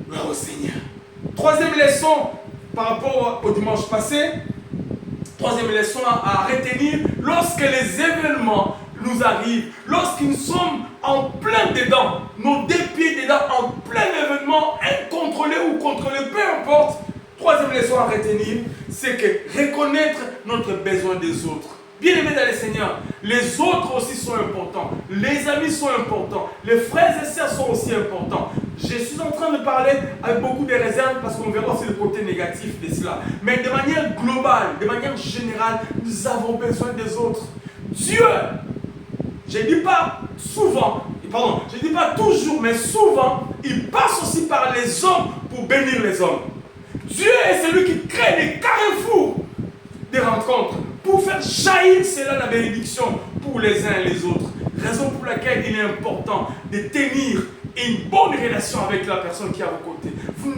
Gloire au Seigneur. Troisième leçon par rapport au dimanche passé, troisième leçon à retenir, lorsque les événements nous arrivent, lorsque nous sommes en plein dedans, nos deux pieds dedans, en plein événement, incontrôlé ou contrôlé, peu importe, troisième leçon à retenir, c'est que reconnaître notre besoin des autres. Bien-aimés dans le Seigneur, les autres aussi sont importants, les amis sont importants, les frères et sœurs sont aussi importants. Je suis en train de parler avec beaucoup de réserves parce qu'on verra aussi le côté négatif de cela. Mais de manière globale, de manière générale, nous avons besoin des autres. Dieu, je ne dis pas souvent, pardon, je ne dis pas toujours, mais souvent, il passe aussi par les hommes pour bénir les hommes. Dieu est celui qui crée des carrefours de rencontres pour faire jaillir cela la bénédiction pour les uns et les autres. Raison pour laquelle il est important de tenir une bonne relation avec la personne qui est à vos côtés. Vous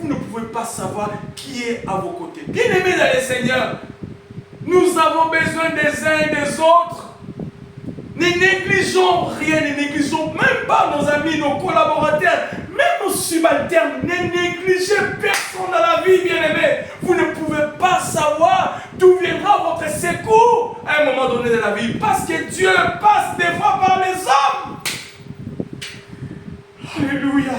ne pouvez pas savoir qui est à vos côtés. Bien-aimés dans le Seigneur, nous avons besoin des uns et des autres. Ne négligeons rien, ne négligeons même pas nos amis, nos collaborateurs, même nos subalternes. Ne négligez personne dans la vie, bien-aimés. Vous ne pouvez pas savoir d'où viendra votre secours à un moment donné de la vie. Parce que Dieu passe des fois par les hommes. Alléluia.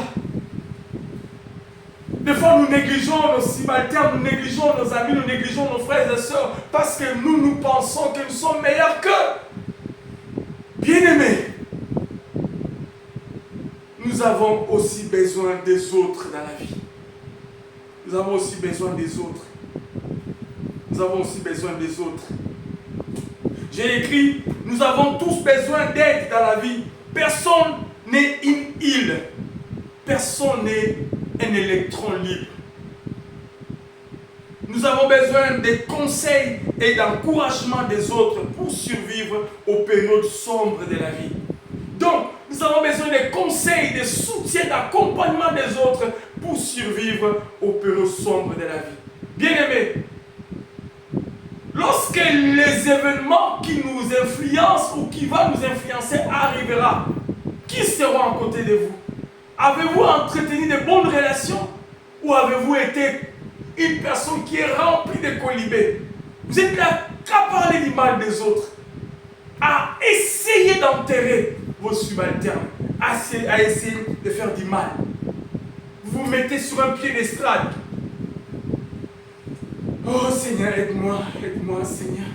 Des fois, nous négligeons nos subalternes, nous négligeons nos amis, nous négligeons nos frères et sœurs parce que nous pensons que nous sommes meilleurs qu'eux. Bien-aimés, nous avons aussi besoin des autres dans la vie. Nous avons aussi besoin des autres. Nous avons aussi besoin des autres. J'ai écrit, nous avons tous besoin d'aide dans la vie. Personne n'est une île. Personne n'est un électron libre. Nous avons besoin des conseils et d'encouragement des autres pour survivre aux périodes sombres de la vie. Donc, nous avons besoin des conseils, des soutiens, d'accompagnement des autres pour survivre aux périodes sombres de la vie. Bien-aimés, lorsque les événements qui nous influencent ou qui vont nous influencer arrivera, qui sera à côté de vous? Avez-vous entretenu de bonnes relations ou avez-vous été une personne qui est remplie de colibés? Vous êtes là qu'à parler du mal des autres, à essayer d'enterrer vos subalternes, à essayer de faire du mal. Vous vous mettez sur un piédestal. Oh Seigneur, aide-moi, Seigneur.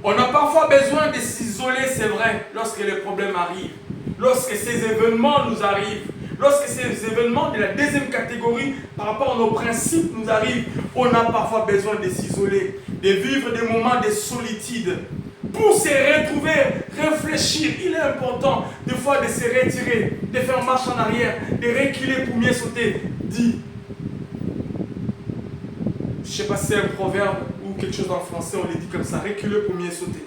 On a parfois besoin de s'isoler, c'est vrai, lorsque les problèmes arrivent, lorsque ces événements nous arrivent. Lorsque ces événements de la deuxième catégorie, par rapport à nos principes, nous arrivent, on a parfois besoin de s'isoler, de vivre des moments de solitude. Pour se retrouver, réfléchir, il est important des fois de se retirer, de faire marche en arrière, de reculer pour mieux sauter. Dit, je ne sais pas si c'est un proverbe ou quelque chose en français, on le dit comme ça, reculer pour mieux sauter.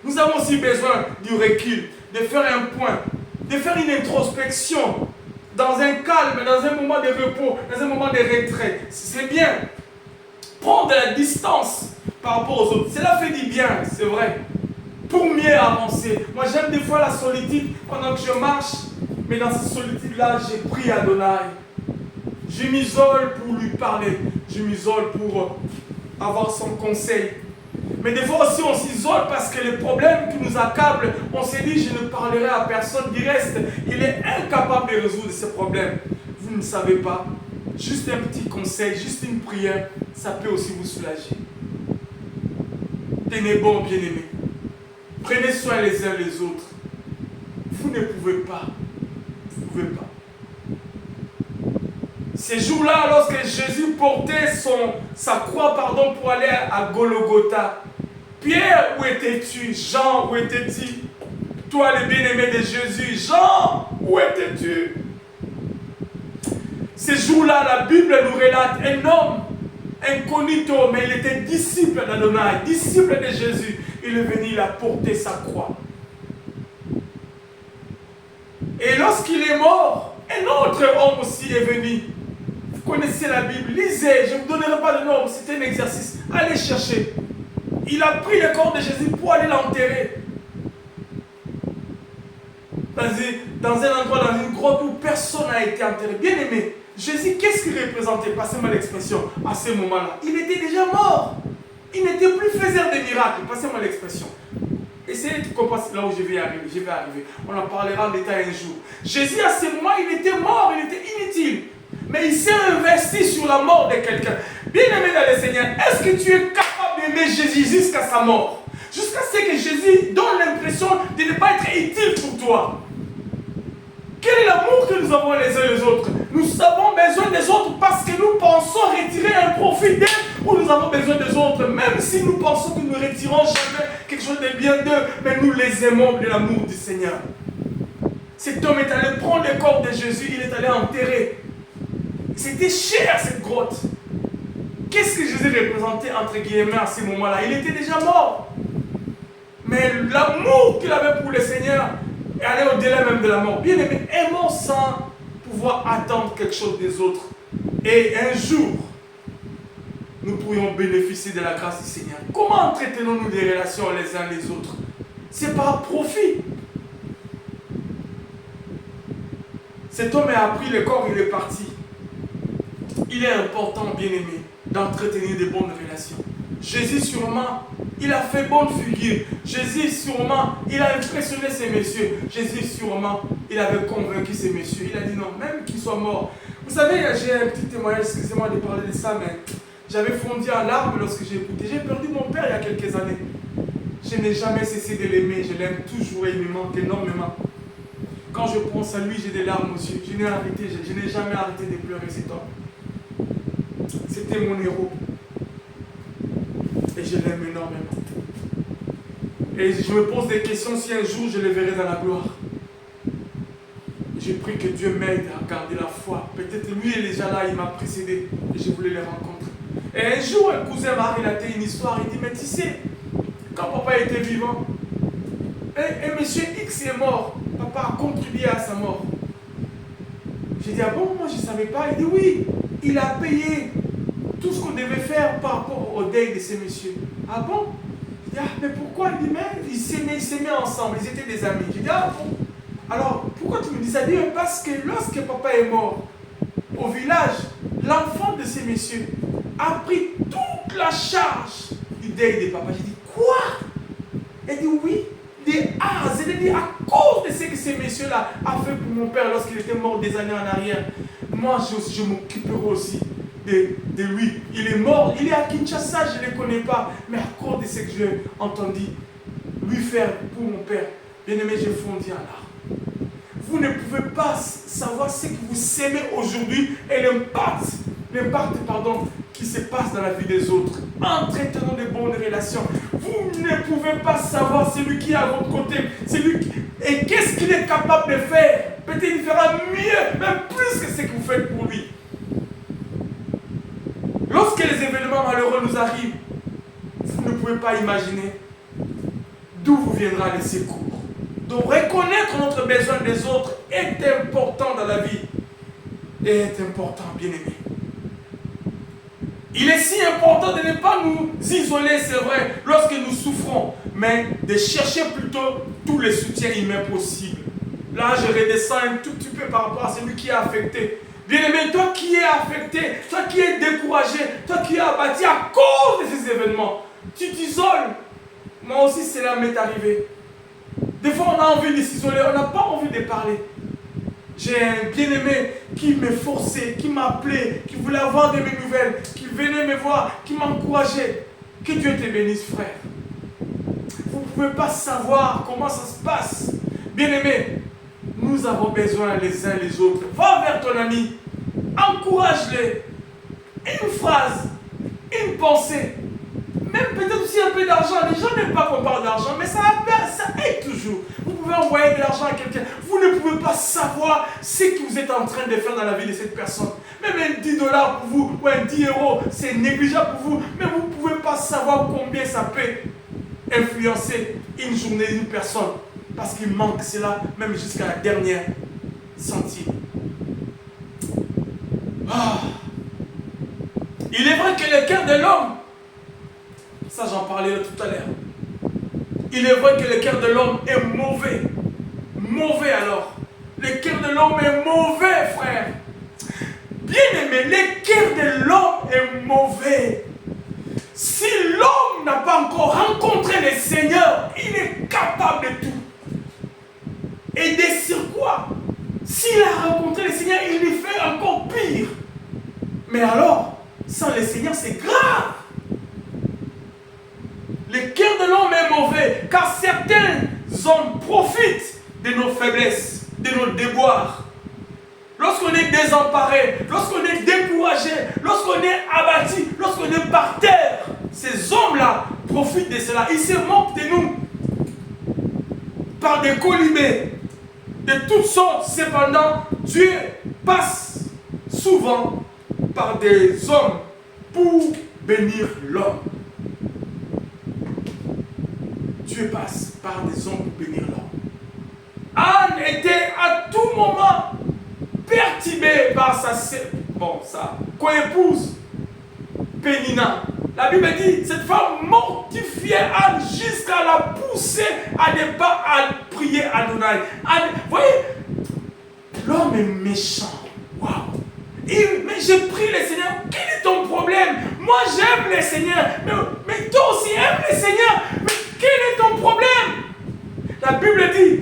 Nous avons aussi besoin du recul, de faire un point, de faire une introspection, dans un calme, dans un moment de repos, dans un moment de retrait. C'est bien. Prendre de la distance par rapport aux autres. Cela fait du bien, c'est vrai. Pour mieux avancer. Moi, j'aime des fois la solitude pendant que je marche. Mais dans cette solitude-là, j'ai pris Adonai. Je m'isole pour lui parler. Je m'isole pour avoir son conseil. Mais des fois aussi, on s'isole parce que les problèmes qui nous accablent, on s'est dit, je ne parlerai à personne du reste. Il est incapable de résoudre ces problèmes. Vous ne savez pas. Juste un petit conseil, juste une prière, ça peut aussi vous soulager. Tenez bon, bien-aimés. Prenez soin les uns les autres. Vous ne pouvez pas. Vous ne pouvez pas. Ces jours-là, lorsque Jésus portait sa croix pour aller à Golgotha, Pierre, où étais-tu? Jean, où étais-tu? Toi, le bien-aimé de Jésus, Jean, où étais-tu? Ces jours-là, la Bible nous relate un homme incognito, mais il était disciple d'Adonai, disciple de Jésus. Il est venu, il a porté sa croix. Et lorsqu'il est mort, un autre homme aussi est venu. Vous connaissez la Bible, lisez, je ne vous donnerai pas de nom, c'était un exercice. Allez chercher. Il a pris le corps de Jésus pour aller l'enterrer. Dans un endroit, dans une grotte où personne n'a été enterré. Bien aimé, Jésus, qu'est-ce qu'il représentait? Passez-moi l'expression, à ce moment-là. Il était déjà mort. Il n'était plus faiseur de miracles. Passez-moi l'expression. Essayez de comprendre là où je vais arriver. On en parlera en détail un jour. Jésus, à ce moment, il était mort, il était inutile. Mais il s'est investi sur la mort de quelqu'un. Bien aimé dans le Seigneur, est-ce que tu es capable d'aimer Jésus jusqu'à sa mort? Jusqu'à ce que Jésus donne l'impression de ne pas être utile pour toi. Quel est l'amour que nous avons les uns les autres? Nous avons besoin des autres parce que nous pensons retirer un profit d'eux, ou nous avons besoin des autres, même si nous pensons que nous ne retirons jamais quelque chose de bien d'eux, mais nous les aimons de l'amour du Seigneur. Cet homme est allé prendre le corps de Jésus, il est allé enterrer. C'était cher cette grotte. Qu'est-ce que Jésus représentait entre guillemets à ce moment-là? Il était déjà mort. Mais l'amour qu'il avait pour le Seigneur est allé au-delà même de la mort. Bien aimé, aimons sans pouvoir attendre quelque chose des autres. Et un jour, nous pourrions bénéficier de la grâce du Seigneur. Comment entretenons-nous des relations les uns les autres? C'est par profit. Cet homme a pris le corps, il est parti. Il est important, bien aimé, d'entretenir de bonnes relations. Jésus sûrement, il a fait bonne figure. Jésus sûrement, il a impressionné ces messieurs. Jésus sûrement, il avait convaincu ces messieurs. Il a dit non, même qu'ils soient morts. Vous savez, j'ai un petit témoignage, excusez-moi de parler de ça, mais j'avais fondu en larmes lorsque j'ai écouté. J'ai perdu mon père il y a quelques années. Je n'ai jamais cessé de l'aimer, je l'aime toujours et il me manque énormément. Quand je pense à lui, j'ai des larmes aux yeux. Je n'ai jamais arrêté de pleurer cet homme. C'était mon héros. Et je l'aime énormément. Et je me pose des questions si un jour je le verrai dans la gloire. J'ai pris que Dieu m'aide à garder la foi. Peut-être lui il est déjà là, il m'a précédé et je voulais le rencontrer. Et un jour, un cousin m'a relaté une histoire. Il dit, mais tu sais, quand papa était vivant, et monsieur X est mort, papa a contribué à sa mort. J'ai dit, ah bon, moi je ne savais pas. Il dit, oui, il a payé tout ce qu'on devait faire par rapport au deuil de ces messieurs. Ah bon? Il dit, ah, mais pourquoi? Il dit, mais ils s'aimaient ensemble, ils étaient des amis. J'ai dit, ah bon? Alors, pourquoi tu me dis ça? Il dit, parce que lorsque papa est mort, au village, l'enfant de ces messieurs a pris toute la charge du deuil de papa. J'ai dit, quoi? Il dit, oui. Il dit, ah, c'est-à-dire à cause de ce que ces messieurs-là ont fait pour mon père lorsqu'il était mort des années en arrière. Moi, je m'occuperai aussi de lui. Il est mort, il est à Kinshasa, je ne le connais pas. Mais à cause de ce que j'ai entendu lui faire pour mon père, bien aimé, j'ai fondi en larmes. Vous ne pouvez pas savoir ce que vous aimez aujourd'hui et l'impact qui se passe dans la vie des autres. Entretenons de bonnes relations. Vous ne pouvez pas savoir celui qui est à votre côté, et qu'est-ce qu'il est capable de faire. Peut-être qu'il fera mieux, même plus que ce que vous faites pour lui. Lorsque les événements malheureux nous arrivent, vous ne pouvez pas imaginer d'où vous viendra le secours. Donc reconnaître notre besoin des autres est important dans la vie. Et est important, bien aimé. Il est si important de ne pas nous isoler, c'est vrai, lorsque nous souffrons, mais de chercher plutôt tous les soutiens humains possibles. Là, je redescends un tout petit peu par rapport à celui qui est affecté. Bien aimé, toi qui es affecté, toi qui es découragé, toi qui es abattu à cause de ces événements, tu t'isoles. Moi aussi, cela m'est arrivé. Des fois, on a envie de s'isoler, on n'a pas envie de parler. J'ai un bien-aimé qui me forçait, qui m'appelait, qui voulait avoir de mes nouvelles, qui venait me voir, qui m'encourageait. Que Dieu te bénisse, frère. Vous ne pouvez pas savoir comment ça se passe. Bien-aimé, nous avons besoin les uns les autres. Va vers ton ami, encourage-le. Une phrase, une pensée, même peut-être aussi un peu d'argent. Les gens n'aiment pas qu'on parle d'argent, mais ça aide toujours. Vous pouvez envoyer de l'argent à quelqu'un. Vous ne pouvez pas savoir ce que vous êtes en train de faire dans la vie de cette personne. Même un 10 $ pour vous ou un 10 €, c'est négligeable pour vous. Mais vous ne pouvez pas savoir combien ça peut influencer une journée d'une personne. Parce qu'il manque cela, même jusqu'à la dernière centime. Ah. Il est vrai que le cœur de l'homme, ça j'en parlais tout à l'heure, il est vrai que le cœur de l'homme est mauvais. Mauvais alors. Le cœur de l'homme est mauvais, frère. Bien aimé, le cœur de l'homme est mauvais. Si l'homme n'a pas encore rencontré le Seigneur, il est capable de tout. Et de sur quoi? S'il a rencontré le Seigneur, il lui fait encore pire. Mais alors, sans le Seigneur, c'est grave. Le cœur de l'homme est mauvais, car certains hommes profitent de nos faiblesses, de nos déboires. Lorsqu'on est désemparé, lorsqu'on est découragé, lorsqu'on est abattu, lorsqu'on est par terre, ces hommes-là profitent de cela. Ils se moquent de nous par des collimés de toutes sortes. Cependant, Dieu passe souvent par des hommes pour bénir l'homme. Dieu passe par des hommes pour bénir l'homme. Anne était à tout moment perturbée par sa co-épouse Pénina. La Bible dit, cette femme mortifiait Anne jusqu'à la pousser à ne pas prier Adonai. Anne, voyez, l'homme est méchant. Waouh! Mais j'ai pris le Seigneur. Quel est ton problème? Moi j'aime le Seigneur. Mais toi aussi aimes le Seigneur. Mais quel est ton problème? La Bible dit,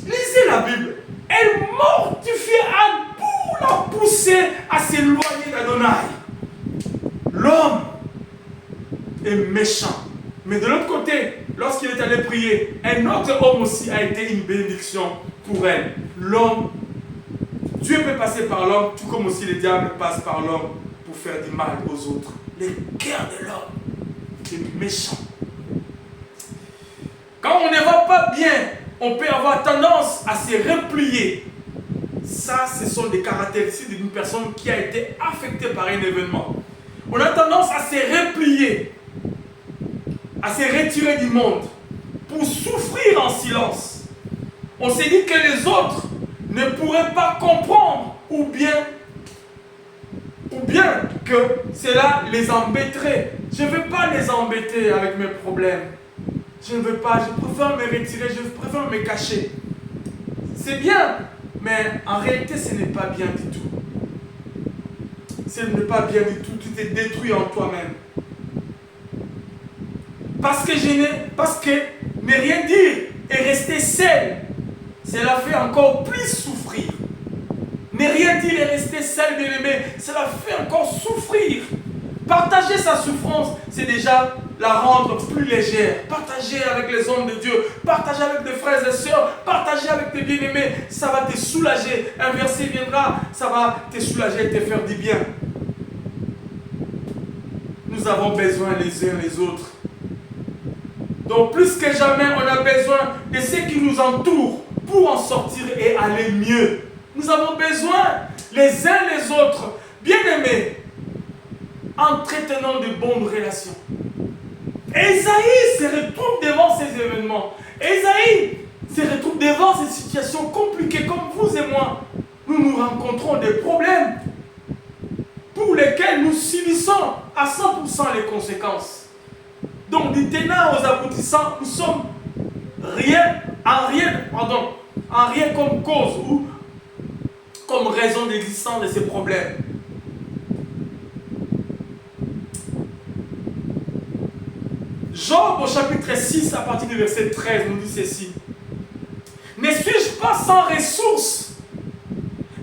lisez la Bible. Elle mortifiait Anne pour la pousser à s'éloigner d'Adonai. L'homme est méchant. Mais de l'autre côté, lorsqu'il est allé prier, un autre homme aussi a été une bénédiction pour elle. L'homme, Dieu peut passer par l'homme, tout comme aussi le diable passe par l'homme pour faire du mal aux autres. Le cœur de l'homme est méchant. Quand on ne va pas bien, on peut avoir tendance à se replier. Ça, ce sont des caractéristiques d'une personne qui a été affectée par un événement. On a tendance à se replier, à se retirer du monde, pour souffrir en silence. On s'est dit que les autres ne pourraient pas comprendre, ou bien que cela les embêterait. Je ne veux pas les embêter avec mes problèmes. Je ne veux pas, je préfère me retirer, je préfère me cacher. C'est bien, mais en réalité, ce n'est pas bien du tout. Ce n'est pas bien du tout, tu t'es détruit en toi-même. Parce que ne rien dire et rester seul, cela fait encore plus souffrir. Ne rien dire et rester seul, bien-aimé, cela fait encore souffrir. Partager sa souffrance, c'est déjà la rendre plus légère. Partager avec les hommes de Dieu, partager avec des frères et sœurs, partager avec tes bien-aimés, ça va te soulager. Un verset viendra, ça va te soulager et te faire du bien. Nous avons besoin les uns les autres. Donc plus que jamais, on a besoin de ceux qui nous entourent pour en sortir et aller mieux. Nous avons besoin les uns les autres, bien-aimés, entretenant de bonnes relations. Ésaïe se retrouve devant ces événements. Ésaïe se retrouve devant ces situations compliquées comme vous et moi. Nous rencontrons des problèmes pour lesquels nous subissons à 100% les conséquences. Donc du tenant aux aboutissants, nous sommes en rien comme cause ou comme raison d'existence de ces problèmes. Job au chapitre 6 à partir du verset 13 nous dit ceci. Ne suis-je pas sans ressources?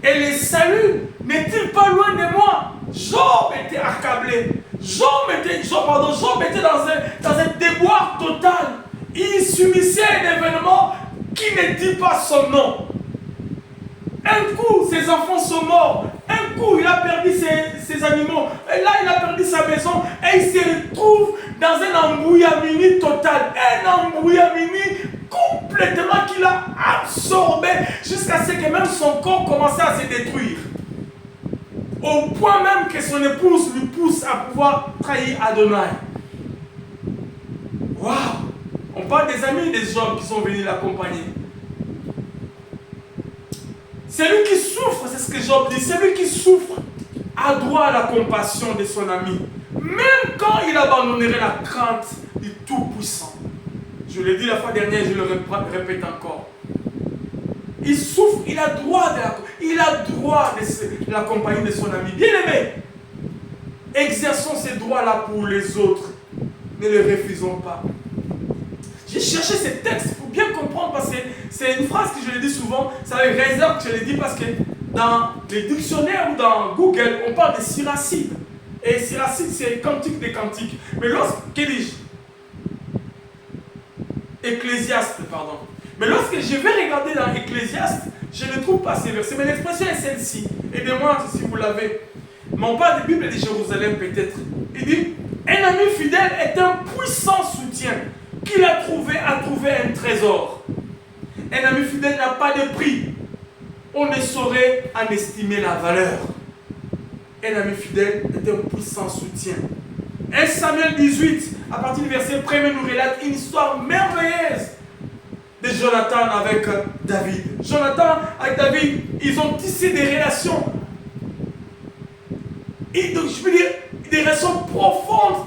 Et le salut n'est-il pas loin de moi? Job était accablé. Job était dans un déboire total. Il subissait un événement qui ne dit pas son nom. Un coup, ses enfants sont morts. Un coup, il a perdu ses animaux. Et là, il a perdu sa maison. Et il se retrouve dans un embrouillamini total. Un embrouillamini complet. complètement qu'il a absorbé jusqu'à ce que même son corps commençait à se détruire. Au point même que son épouse lui pousse à pouvoir trahir Adonai. Waouh! On parle des amis des Job qui sont venus l'accompagner. Celui qui souffre, c'est ce que Job dit, celui qui souffre a droit à la compassion de son ami, même quand il abandonnerait la crainte du Tout-Puissant. Je l'ai dit la fois dernière, je le répète encore. Il souffre, il a droit de la compagnie de son ami. Bien-aimé, exerçons ces droits-là pour les autres. Ne les refusons pas. J'ai cherché ces textes pour bien comprendre, parce que c'est une phrase que je le dis souvent, ça a raison que je le dis, parce que dans les dictionnaires ou dans Google, on parle de siracide. Et siracide, c'est cantique des cantiques. Mais lorsque dis-je Ecclésiaste, pardon. Mais lorsque je vais regarder dans Ecclésiaste, je ne trouve pas ces versets. Mais l'expression est celle-ci. Aidez-moi si vous l'avez. Mais on parle de Bible de Jérusalem peut-être. Il dit, un ami fidèle est un puissant soutien qu'il a trouvé un trésor. Un ami fidèle n'a pas de prix. On ne saurait en estimer la valeur. Un ami fidèle est un puissant soutien. 1 Samuel 18, à partir du verset 1er, nous relate une histoire merveilleuse de Jonathan avec David. Jonathan avec David, ils ont tissé des relations, je peux dire, des relations profondes,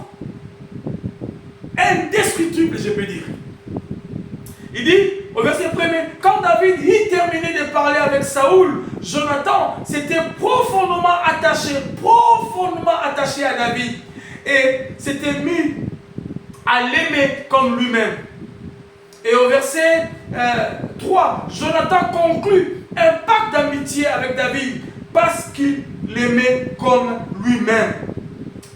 indescriptibles, je peux dire. Il dit, au verset 1er, quand David y terminait de parler avec Saoul, Jonathan s'était profondément attaché à David et s'était mis à l'aimer comme lui-même. Et au verset 3, Jonathan conclut un pacte d'amitié avec David parce qu'il l'aimait comme lui-même.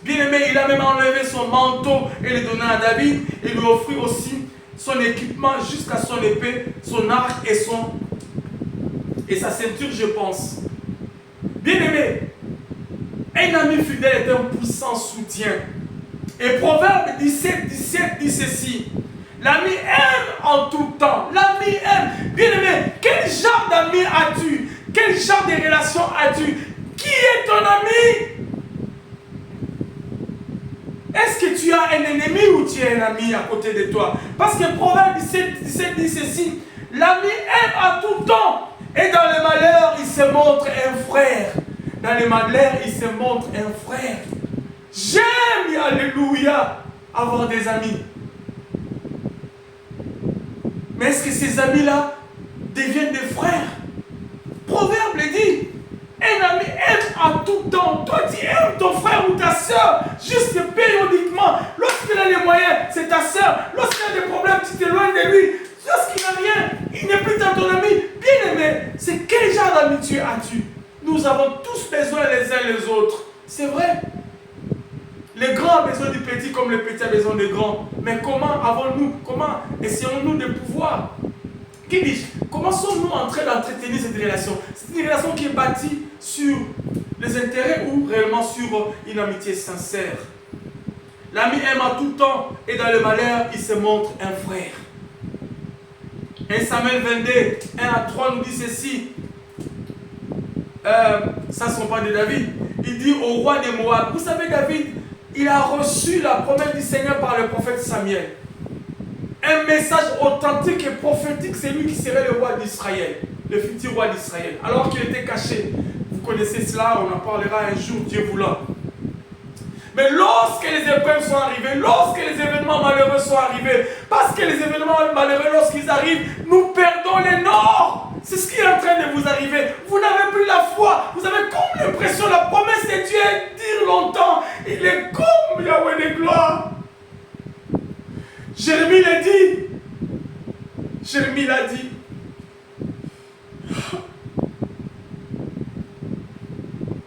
Bien aimé, il a même enlevé son manteau et le donné à David et lui offrit aussi son équipement jusqu'à son épée, son arc et sa ceinture, je pense. Bien aimé, un ami fidèle est un puissant soutien. Et Proverbe 17 dit ceci. L'ami aime en tout temps. L'ami aime. Bien aimé, quel genre d'ami as-tu? Quel genre de relation as-tu? Qui est ton ami? Est-ce que tu as un ennemi ou tu as un ami à côté de toi? Parce que Proverbe 17 dit ceci. L'ami aime à tout temps. Et dans le malheur, il se montre un frère. Dans le malheur, il se montre un frère. J'aime, alléluia, avoir des amis. Mais est-ce que ces amis-là deviennent des frères? Proverbe le dit. Un ami aime à tout temps. Toi, tu aimes ton frère ou ta soeur, juste périodiquement. Lorsqu'il a les moyens, c'est ta soeur. Lorsqu'il a des problèmes, tu t'éloignes de lui. Lorsqu'il n'a rien, il n'est plus ton ami. Bien aimé, c'est quel genre d'amitié as-tu? Nous avons tous besoin les uns les autres. C'est vrai. Les grands ont besoin du petit comme le petit a besoin des grands. Mais comment essayons-nous de pouvoir? Qui dis-je? Comment sommes-nous en train d'entretenir cette relation? C'est une relation qui est bâtie sur les intérêts ou réellement sur une amitié sincère. L'ami aime en tout temps et dans le malheur, il se montre un frère. 1 Samuel 22, 1 à 3 nous dit ceci. Ça, ce n'est pas de David. Il dit au roi des Moab. Vous savez, David, il a reçu la promesse du Seigneur par le prophète Samuel. Un message authentique et prophétique, c'est lui qui serait le roi d'Israël, le futur roi d'Israël, alors qu'il était caché. Vous connaissez cela, on en parlera un jour, Dieu voulant. Mais lorsque les épreuves sont arrivées, lorsque les événements malheureux sont arrivés, parce que les événements malheureux, lorsqu'ils arrivent, nous perdons les nord. C'est ce qui est en train de vous arriver. Vous n'avez plus la foi. Vous avez comme l'impression, la promesse de Dieu dure longtemps. Il est comme Yahweh de gloire. Jérémie l'a dit. Jérémie l'a dit.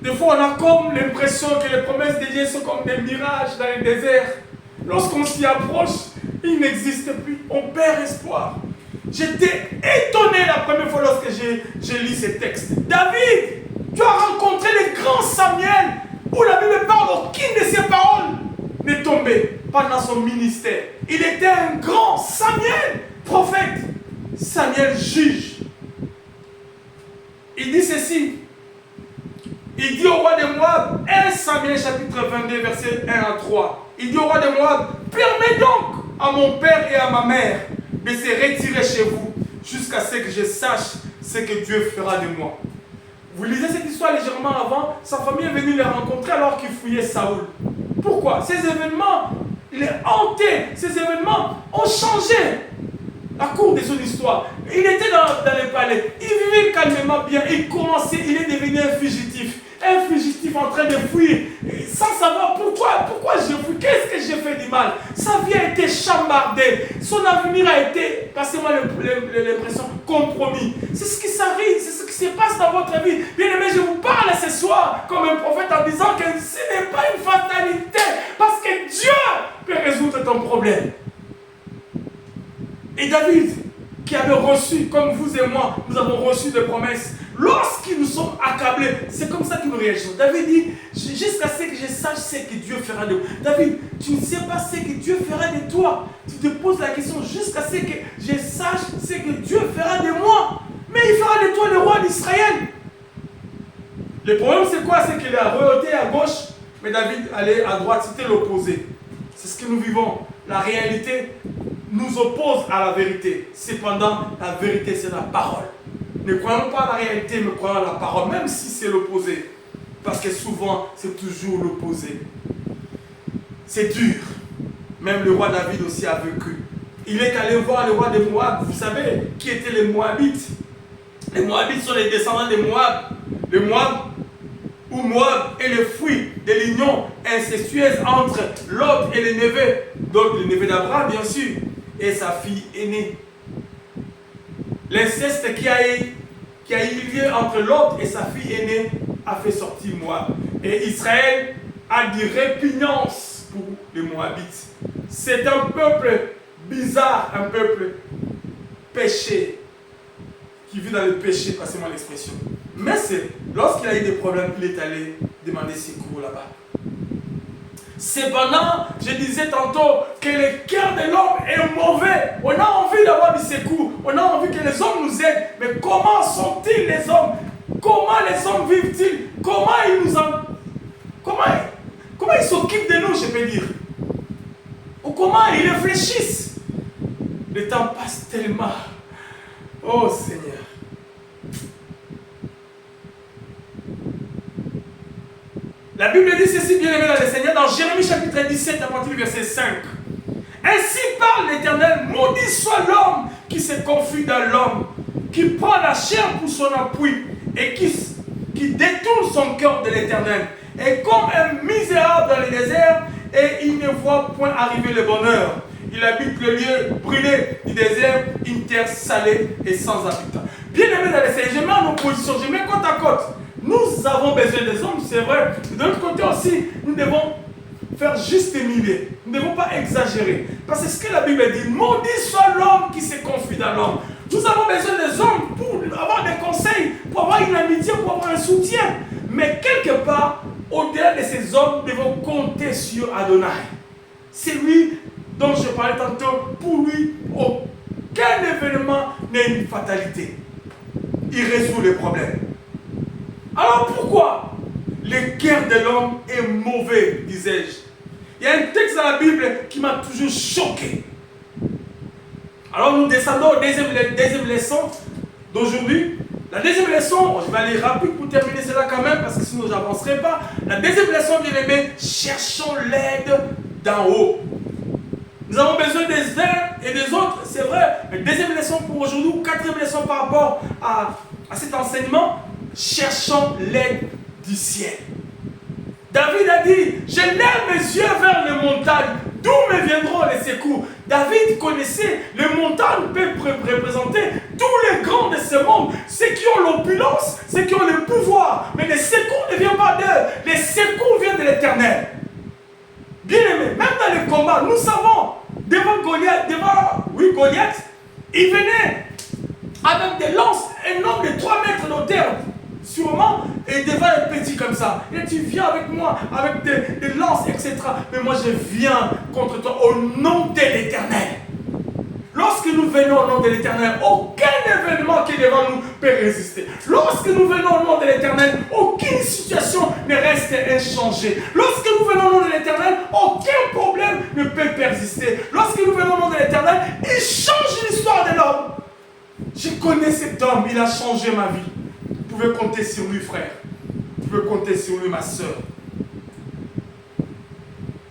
Des fois, on a comme l'impression que les promesses de Dieu sont comme des mirages dans le désert. Lorsqu'on s'y approche, ils n'existent plus. On perd espoir. J'étais étonné la première fois lorsque j'ai lu ces textes. David, tu as rencontré le grand Samuel, où la Bible parle, aucune de ses paroles n'est tombée pendant son ministère. Il était un grand Samuel, prophète. Samuel juge. Il dit ceci. Il dit au roi de Moab, 1 Samuel chapitre 22, verset 1 à 3. Il dit au roi de Moab, permets donc à mon père et à ma mère de se retirer chez vous jusqu'à ce que je sache ce que Dieu fera de moi. Vous lisez cette histoire légèrement avant, sa famille est venue les rencontrer alors qu'il fouillait Saoul. Pourquoi? Ces événements, il est hanté, ces événements ont changé la cour de son histoire. Il était dans les palais, il vivait calmement bien, il est devenu un fugitif en train de fuir, sans savoir pourquoi je fuis, qu'est-ce que j'ai fait du mal. Sa vie a été chambardée, son avenir a été, passez-moi l'impression, compromis. C'est ce qui s'arrive, c'est ce qui se passe dans votre vie. Bien aimé, je vous parle ce soir comme un prophète en disant que ce n'est pas une fatalité, parce que Dieu peut résoudre ton problème. Et David, qui avait reçu, comme vous et moi, nous avons reçu des promesses, lorsqu'ils nous sont accablés, c'est comme ça qu'ils nous réagissent. David dit, jusqu'à ce que je sache ce que Dieu fera de moi. David, tu ne sais pas ce que Dieu fera de toi. Tu te poses la question, jusqu'à ce que je sache ce que Dieu fera de moi. Mais il fera de toi le roi d'Israël. Le problème c'est quoi? C'est qu'il a rejeté à gauche, mais David allait à droite, c'était l'opposé. C'est ce que nous vivons. La réalité nous oppose à la vérité. Cependant, la vérité, c'est la parole. Ne croyons pas à la réalité, mais croyons à la parole, même si c'est l'opposé. Parce que souvent, c'est toujours l'opposé. C'est dur. Même le roi David aussi a vécu. Il est allé voir le roi de Moab. Vous savez qui étaient les Moabites? Les Moabites sont les descendants de Moab. Le Moab, où Moab est le fruit de l'union incestueuse entre Lot et le neveu. Donc le neveu d'Abraham, bien sûr, et sa fille aînée. L'inceste qui a eu lieu entre Lot et sa fille aînée a fait sortir Moab. Et Israël a dit répugnance pour les Moabites. C'est un peuple bizarre, un peuple péché, qui vit dans le péché, passez-moi l'expression. Mais lorsqu'il a eu des problèmes, il est allé demander secours là-bas. Cependant, je disais tantôt que le cœur de l'homme est mauvais. On a envie d'avoir du secours. On a envie que les hommes nous aident. Mais comment sont-ils les hommes? Comment les hommes vivent-ils? Comment ils s'occupent de nous, je peux dire? Ou comment ils réfléchissent? Le temps passe tellement. Oh Seigneur. La Bible dit ceci, bien aimé dans le Seigneur, dans Jérémie chapitre 17, à partir du verset 5. Ainsi parle l'Éternel, maudit soit l'homme qui se confie dans l'homme, qui prend la chair pour son appui et qui détourne son cœur de l'Éternel. Et comme un misérable dans le désert, et il ne voit point arriver le bonheur. Il habite le lieu brûlé du désert, une terre salée et sans habitants. Bien aimé dans le Seigneur, je mets en opposition, je mets côte à côte. Nous avons besoin des hommes, c'est vrai. De l'autre côté aussi, nous devons faire juste milieu. Nous ne devons pas exagérer. Parce que ce que la Bible dit, maudit soit l'homme qui se confie dans l'homme. Nous avons besoin des hommes pour avoir des conseils, pour avoir une amitié, pour avoir un soutien. Mais quelque part, au-delà de ces hommes, nous devons compter sur Adonai. C'est lui dont je parlais tantôt. Pour lui, aucun événement n'est une fatalité. Il résout les problèmes. Alors pourquoi le cœur de l'homme est mauvais, disais-je? Il y a un texte dans la Bible qui m'a toujours choqué. Alors nous descendons au deuxième leçon d'aujourd'hui. La deuxième leçon, je vais aller rapide pour terminer cela quand même, parce que sinon je n'avancerai pas. La deuxième leçon, bien aimé, cherchons l'aide d'en haut. Nous avons besoin des uns et des autres, c'est vrai. La deuxième leçon pour aujourd'hui, ou quatrième leçon par rapport à cet enseignement, cherchons l'aide du ciel. David a dit, je lève mes yeux vers les montagnes, d'où me viendront les secours. David connaissait, les montagnes peuvent représenter tous les grands de ce monde, ceux qui ont l'opulence, ceux qui ont le pouvoir. Mais les secours ne viennent pas d'eux, les secours viennent de l'Éternel. Bien aimé, même dans les combats, nous savons, devant Goliath, il venait avec des lances, un homme de 3 mètres de hauteur, sûrement, et devant un petit comme ça. Et tu viens avec moi, avec des lances, etc. Mais moi je viens contre toi au nom de l'Éternel. Lorsque nous venons au nom de l'Éternel, aucun événement qui est devant nous peut résister. Lorsque nous venons au nom de l'Éternel, aucune situation ne reste inchangée. Lorsque nous venons au nom de l'Éternel, aucun problème ne peut persister. Lorsque nous venons au nom de l'Éternel, il change l'histoire de l'homme. Je connais cet homme, il a changé ma vie. Vous pouvez compter sur lui, frère. Vous pouvez compter sur lui, ma soeur.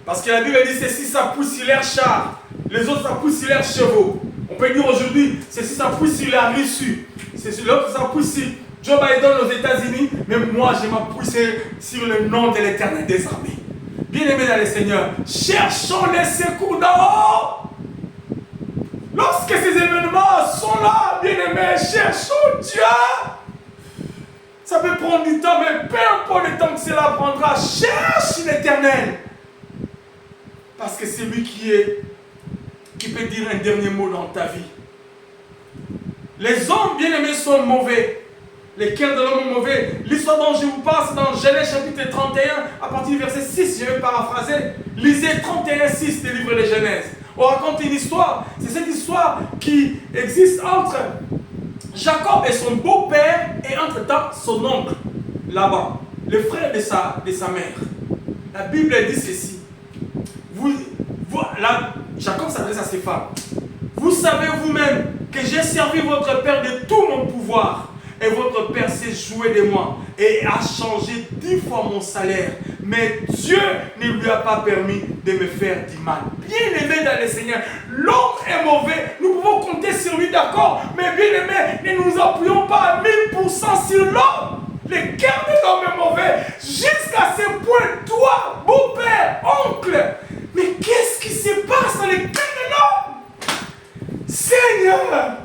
Parce que la Bible dit, c'est si ça pousse sur leurs chars, les autres ça pousse sur leurs chevaux. On peut dire aujourd'hui, c'est si ça pousse sur la Russie, c'est si l'autre ça pousse sur Joe Biden aux États-Unis, mais moi je m'ai poussé sur le nom de l'Éternel des armées. Bien-aimés dans le Seigneur, cherchons les secours d'en haut. Lorsque ces événements sont là, bien-aimés, cherchons Dieu. Ça peut prendre du temps, mais peu importe le temps que cela prendra, cherche l'Éternel. Parce que c'est lui qui peut dire un dernier mot dans ta vie. Les hommes bien-aimés sont mauvais. Les cœurs de l'homme sont mauvais. L'histoire dont je vous parle, c'est dans Genèse chapitre 31, à partir du verset 6, je vais paraphraser. Lisez 31:6 du livre de Genèse. On raconte une histoire. C'est cette histoire qui existe entre Jacob et son beau-père et entre-temps son oncle, Laban, le frère de sa mère. La Bible dit ceci. Là, Jacob s'adresse à ses femmes. Vous savez vous-même que j'ai servi votre père de tout mon pouvoir. Et votre père s'est joué de moi et a changé 10 fois mon salaire. Mais Dieu ne lui a pas permis de me faire du mal. Bien aimé dans le Seigneur, l'homme est mauvais. Nous pouvons compter sur lui, d'accord. Mais bien aimé, ne nous appuyons pas à 1000% sur l'homme. Le cœur de l'homme est mauvais. Jusqu'à ce point, toi, beau-père, oncle, mais qu'est-ce qui se passe dans le cœur de l'homme? Seigneur,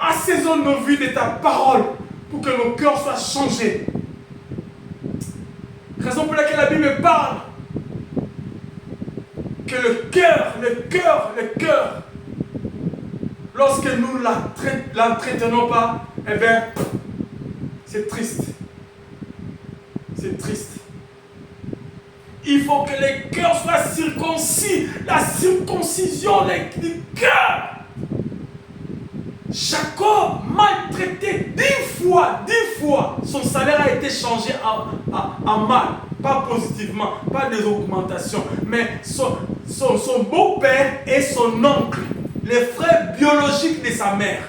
assaisonne nos vies de ta parole pour que nos cœurs soient changés. Raison pour laquelle la Bible parle que le cœur, lorsque nous ne l'entretenons pas, eh bien, c'est triste. C'est triste. Il faut que les cœurs soient circoncis. La circoncision du cœur. Jacob, maltraité 10 fois, son salaire a été changé en mal. Pas positivement, pas des augmentations. Mais son beau-père et son oncle, les frères biologiques de sa mère,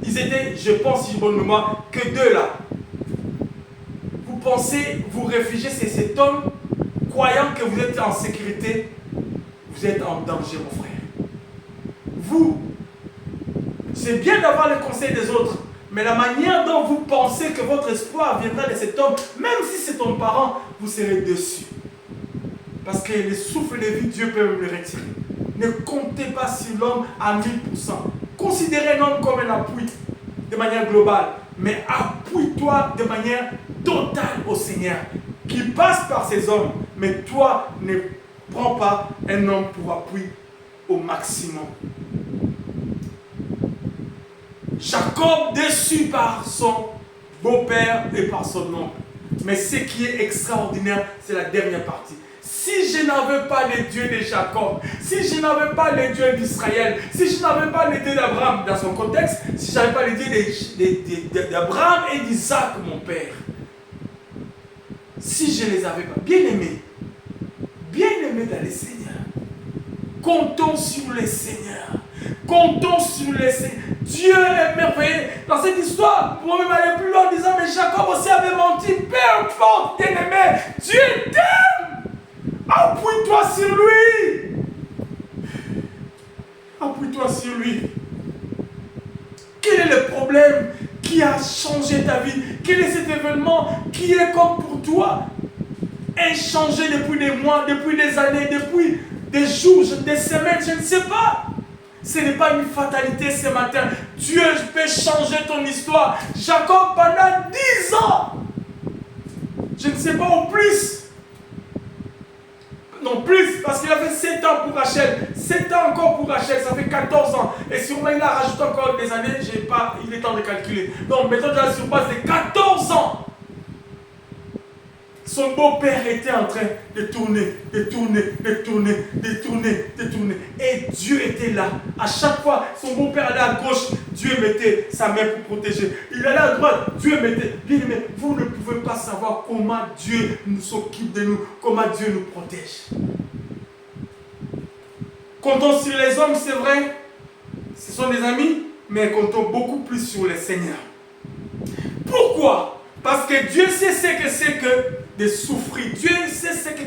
ils étaient, je pense, si je bonne mémoire, que 2 là. Vous pensez vous réfugier, c'est cet homme, croyant que vous êtes en sécurité, vous êtes en danger, mon frère. Vous, c'est bien d'avoir le conseil des autres, mais la manière dont vous pensez que votre espoir viendra de cet homme, même si c'est ton parent, vous serez dessus. Parce que le souffle de vie, Dieu peut le retirer. Ne comptez pas sur l'homme à 1000%. Considérez l'homme comme un appui de manière globale, mais appuie-toi de manière totale au Seigneur, qui passe par ces hommes, mais toi ne prends pas un homme pour appui au maximum. Jacob déçu par son beau-père et par son oncle. Mais ce qui est extraordinaire, c'est la dernière partie. Si je n'avais pas le Dieu de Jacob, si je n'avais pas le Dieu d'Israël, si je n'avais pas le Dieu d'Abraham dans son contexte, si je n'avais pas le Dieu d'Abraham et d'Isaac, mon père, si je ne les avais pas bien aimés dans le Seigneur, comptons sur le Seigneur. Comptons sur le Seigneur. Dieu est merveilleux. Dans cette histoire, vous pouvez même aller plus loin en disant, mais Jacob aussi avait menti. Peu importe, bien-aimé, Dieu t'aime. Appuie-toi sur lui. Appuie-toi sur lui. Quel est le problème qui a changé ta vie? Quel est cet événement qui est comme pour toi inchangé depuis des mois, depuis des années, depuis des jours, des semaines, je ne sais pas. Ce n'est pas une fatalité ce matin. Dieu peut changer ton histoire. Jacob, pendant 10 ans, je ne sais pas, au plus. Non, plus, parce qu'il a fait 7 ans pour Rachel. 7 ans encore pour Rachel, ça fait 14 ans. Et sûrement, il a rajouté encore des années, il est temps de calculer. Donc, mettons déjà sur base de 14 ans. Son beau-père était en train de tourner. Et Dieu était là. À chaque fois, son beau-père allait à gauche, Dieu mettait sa main pour protéger. Il allait à droite, Dieu mettait. Bien aimé, vous ne pouvez pas savoir comment Dieu s'occupe de nous, comment Dieu nous protège. Comptons sur les hommes, c'est vrai, ce sont des amis, mais comptons beaucoup plus sur le Seigneur. Pourquoi? Parce que Dieu sait ce que c'est que de souffrir. Dieu sait ce que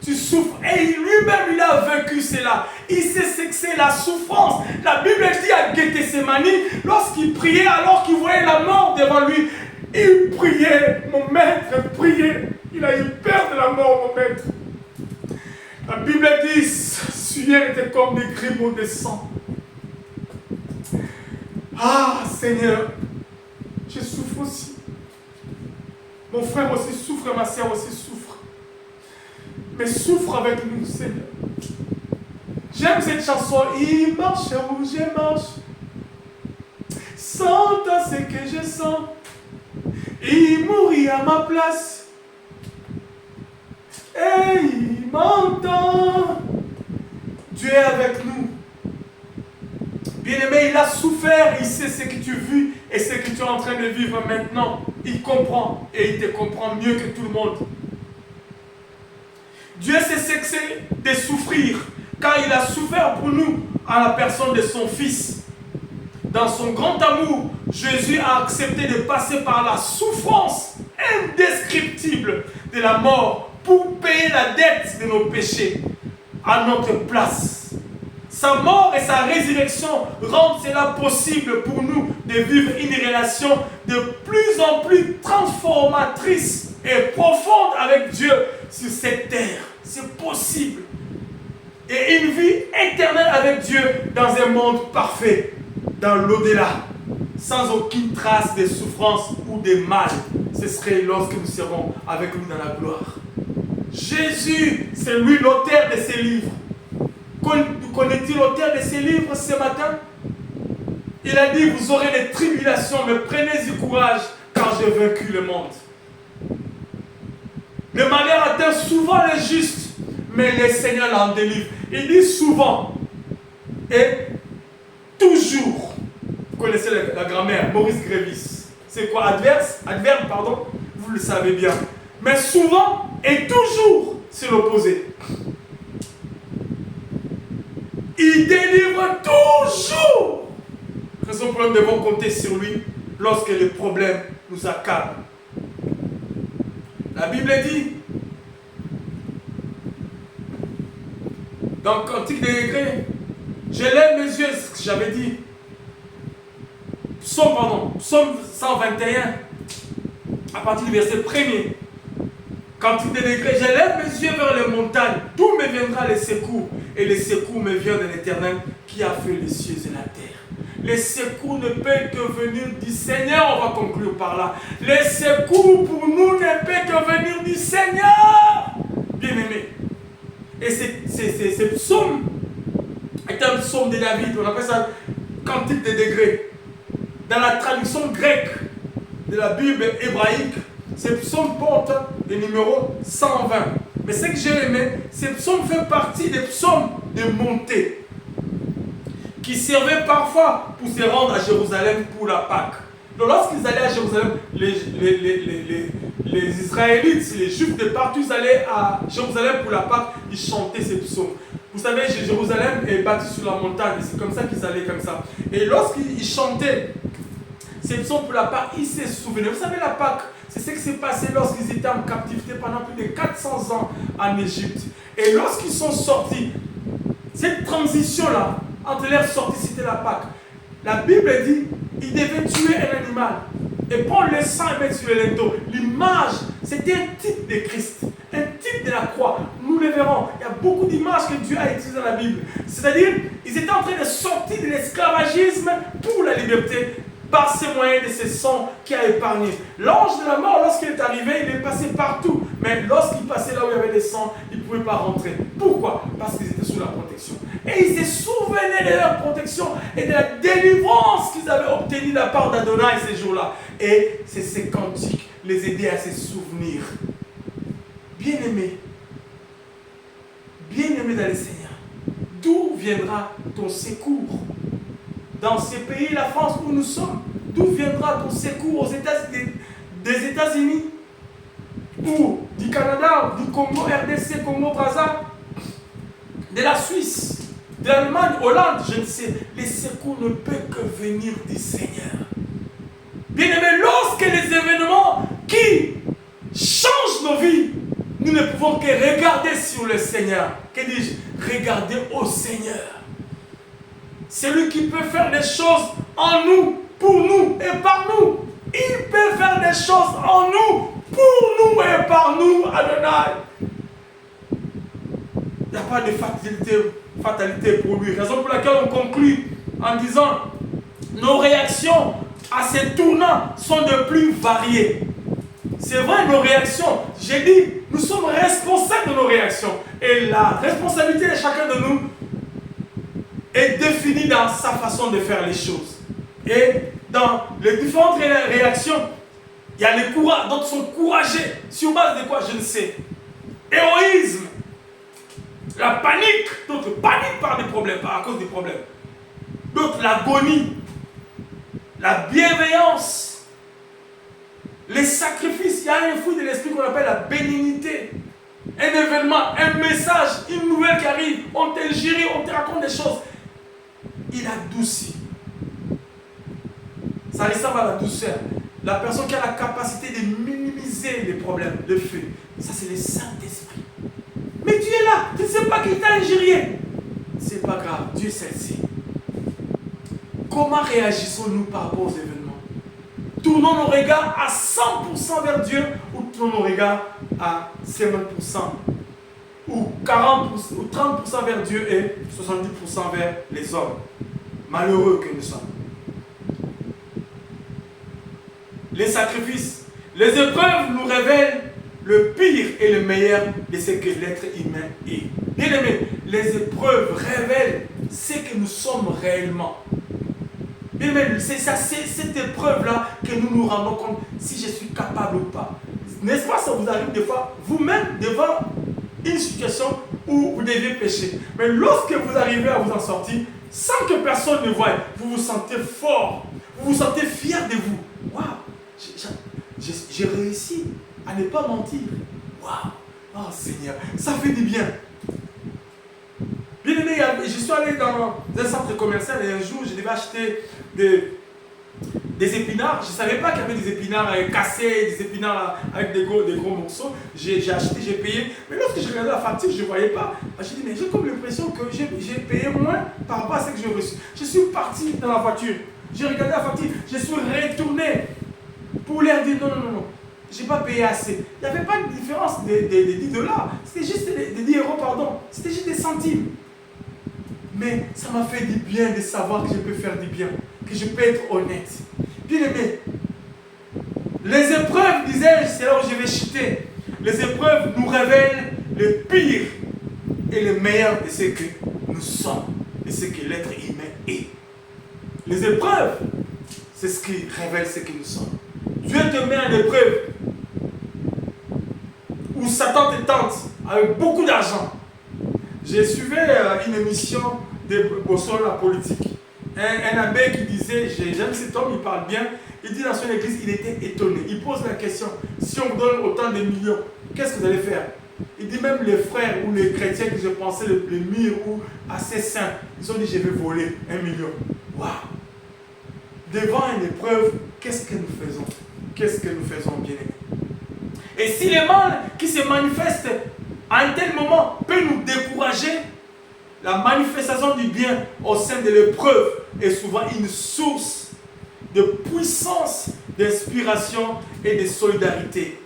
tu souffres. Et lui-même, il a vécu cela. Il sait ce que c'est la souffrance. La Bible dit à Gethsémani, lorsqu'il priait, alors qu'il voyait la mort devant lui, il priait, mon maître priait. Il a eu peur de la mort, mon maître. La Bible dit, sueur était comme des grumeaux de sang. Ah, Seigneur, je souffre aussi. Mon frère aussi souffre, ma soeur aussi souffre. Mais souffre avec nous, Seigneur. J'aime cette chanson. Il marche où je marche. Sans ce que je sens. Il mourit à ma place. Et il m'entend. Dieu est avec nous. Bien-aimé, il a souffert, il sait ce que tu vis et ce que tu es en train de vivre maintenant. Il comprend et il te comprend mieux que tout le monde. Dieu sait ce que c'est de souffrir, car il a souffert pour nous à la personne de son Fils. Dans son grand amour, Jésus a accepté de passer par la souffrance indescriptible de la mort pour payer la dette de nos péchés à notre place. Sa mort et sa résurrection rendent cela possible pour nous de vivre une relation de plus en plus transformatrice et profonde avec Dieu sur cette terre. C'est possible. Et une vie éternelle avec Dieu dans un monde parfait, dans l'au-delà, sans aucune trace de souffrance ou de mal. Ce serait lorsque nous serons avec lui dans la gloire. Jésus, c'est lui l'auteur de ces livres. Connaît-il l'auteur de ces livres ce matin? Il a dit, vous aurez des tribulations, mais prenez du courage, car j'ai vaincu le monde. Le malheur atteint souvent les justes, mais le Seigneur l'en délivre. Il dit souvent et toujours. Vous connaissez la grammaire, Maurice Grévis. C'est quoi? Adverbe, pardon. Vous le savez bien. Mais souvent et toujours, c'est l'opposé. Il délivre toujours. Raison pour laquelle nous devons compter sur lui lorsque les problèmes nous accablent. La Bible dit, dans Cantique des Degrés, je lève mes yeux, ce que j'avais dit. Psaume 121, à partir du verset 1er. Cantique des Degrés, je lève mes yeux vers les montagnes, d'où me viendra le secours? Et le secours me vient de l'Éternel qui a fait les cieux et la terre. Le secours ne peut que venir du Seigneur, on va conclure par là. Le secours pour nous ne peut que venir du Seigneur, bien-aimé. Et ce psaume est un psaume de David, on appelle ça Cantique des Degrés. Dans la traduction grecque de la Bible hébraïque, ce psaume porte le numéro 120. Mais ce que j'ai aimé, ce psaume fait partie des psaumes de montée qui servaient parfois pour se rendre à Jérusalem pour la Pâque. Donc lorsqu'ils allaient à Jérusalem, les Israélites, les Juifs de partout, ils allaient à Jérusalem pour la Pâque, ils chantaient ces psaumes. Vous savez, Jérusalem est bâtie sur la montagne, c'est comme ça qu'ils allaient comme ça. Et lorsqu'ils chantaient ces psaumes pour la Pâque, ils se souvenaient. Vous savez, la Pâque, c'est ce qui s'est passé lorsqu'ils étaient en captivité pendant plus de 400 ans en Égypte. Et lorsqu'ils sont sortis, cette transition-là, entre leur sortie, c'était la Pâque. La Bible dit, ils devaient tuer un animal et prendre le sang et mettre sur le linteau. L'image, c'était un type de Christ, un type de la croix. Nous le verrons. Il y a beaucoup d'images que Dieu a utilisées dans la Bible. C'est-à-dire, ils étaient en train de sortir de l'esclavagisme pour la liberté, par ces moyens de ce sang qui a épargné. L'ange de la mort, lorsqu'il est arrivé, il est passé partout. Mais lorsqu'il passait là où il y avait des sangs, il ne pouvait pas rentrer. Pourquoi? Parce qu'ils étaient sous la protection. Et ils se souvenaient de leur protection et de la délivrance qu'ils avaient obtenue de la part d'Adonai ces jours-là. Et ces cantiques les aidaient à se souvenir Bien-aimé dans le Seigneur, d'où viendra ton secours? Dans ces pays, la France où nous sommes, d'où viendra ton secours des États-Unis ou du Canada, du Congo, RDC, Congo-Brazza, de la Suisse, de l'Allemagne, Hollande, je ne sais. Les secours ne peuvent que venir du Seigneur. Bien-aimés, lorsque les événements qui changent nos vies, nous ne pouvons que regarder sur le Seigneur. Que dis-je? Regarder au Seigneur. C'est lui qui peut faire des choses en nous, pour nous et par nous. Il peut faire des choses en nous, pour nous et par nous, Adonai. Il n'y a pas de fatalité pour lui. Raison pour laquelle on conclut en disant nos réactions à ces tournants sont de plus variées. C'est vrai, nos réactions, j'ai dit, nous sommes responsables de nos réactions. Et la responsabilité de chacun de nous est définie dans sa façon de faire les choses. Et dans les différentes réactions, il y a les courageux, d'autres sont courageux. Sur base de quoi, je ne sais. Héroïsme. La panique. D'autres paniquent par des problèmes, à cause des problèmes. D'autres l'agonie. La bienveillance. Les sacrifices. Il y a un fruit de l'esprit qu'on appelle la bénignité. Un événement, un message, une nouvelle qui arrive. On t'injurie, on te raconte des choses. Il adoucit. Ça ressemble à la douceur. La personne qui a la capacité de minimiser les problèmes, le feu. Ça, c'est le Saint-Esprit. Mais tu es là, tu ne sais pas qui t'a injurié. C'est pas grave, Dieu sait. Comment réagissons-nous par rapport aux événements? Tournons nos regards à 100% vers Dieu ou tournons nos regards à 50% ou 40% ou 30% vers Dieu et 70% vers les hommes? Malheureux que nous sommes. Les sacrifices, les épreuves nous révèlent le pire et le meilleur de ce que l'être humain est. Bien aimé, les épreuves révèlent ce que nous sommes réellement. Bien aimé, c'est cette épreuve-là que nous nous rendons compte si je suis capable ou pas. N'est-ce pas, ça vous arrive des fois, vous-même, devant une situation où vous devez pécher. Mais lorsque vous arrivez à vous en sortir, sans que personne ne voie, vous vous sentez fort, vous vous sentez fier de vous. Waouh! J'ai réussi à ne pas mentir. Waouh! Oh Seigneur, ça fait du bien. Bien aimé, je suis allé dans un centre commercial et un jour, je devais acheter des épinards. Je ne savais pas qu'il y avait des épinards cassés, des épinards avec des gros morceaux. J'ai acheté, j'ai payé. Mais lorsque je regardais la facture, je ne voyais pas. J'ai dit, mais j'ai comme l'impression que j'ai payé moins par rapport à ce que j'ai reçu. Je suis parti dans la voiture. J'ai regardé la facture. Je suis retourné pour leur dire non. Je n'ai pas payé assez. Il n'y avait pas de différence de 10 dollars. C'était juste des 10 euros, pardon. C'était juste des centimes. Mais ça m'a fait du bien de savoir que je peux faire du bien, que je peux être honnête. Bien aimé, les épreuves, disais-je, c'est là où je vais chuter. Les épreuves nous révèlent le pire et le meilleur de ce que nous sommes, de ce que l'être humain est. Les épreuves, c'est ce qui révèle ce que nous sommes. Dieu te met en épreuve où Satan te tente avec beaucoup d'argent. J'ai suivi une émission sur la politique. Un abbé qui disait, j'aime cet homme, il parle bien, il dit dans son église, il était étonné. Il pose la question, si on vous donne autant de millions, qu'est-ce que vous allez faire? Il dit même les frères ou les chrétiens que je pensais les mûrs ou assez saints, ils ont dit, je vais voler 1 million. Waouh! Devant une épreuve, qu'est-ce que nous faisons? Qu'est-ce que nous faisons, bien-aimés? Et si le mal qui se manifeste à un tel moment peut nous décourager, la manifestation du bien au sein de l'épreuve est souvent une source de puissance, d'inspiration et de solidarité.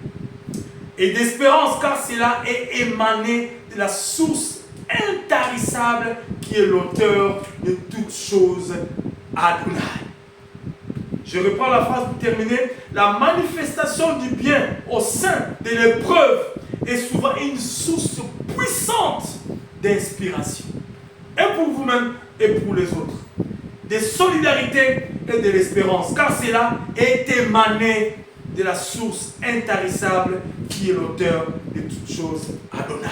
Et d'espérance, car cela est émané de la source intarissable qui est l'auteur de toutes choses, Adonai. Je reprends la phrase pour terminer. La manifestation du bien au sein de l'épreuve est souvent une source puissante d'inspiration. Et pour vous-même et pour les autres. De solidarité et de l'espérance. Car cela est émané de la source intarissable qui est l'auteur de toutes choses, Adonai.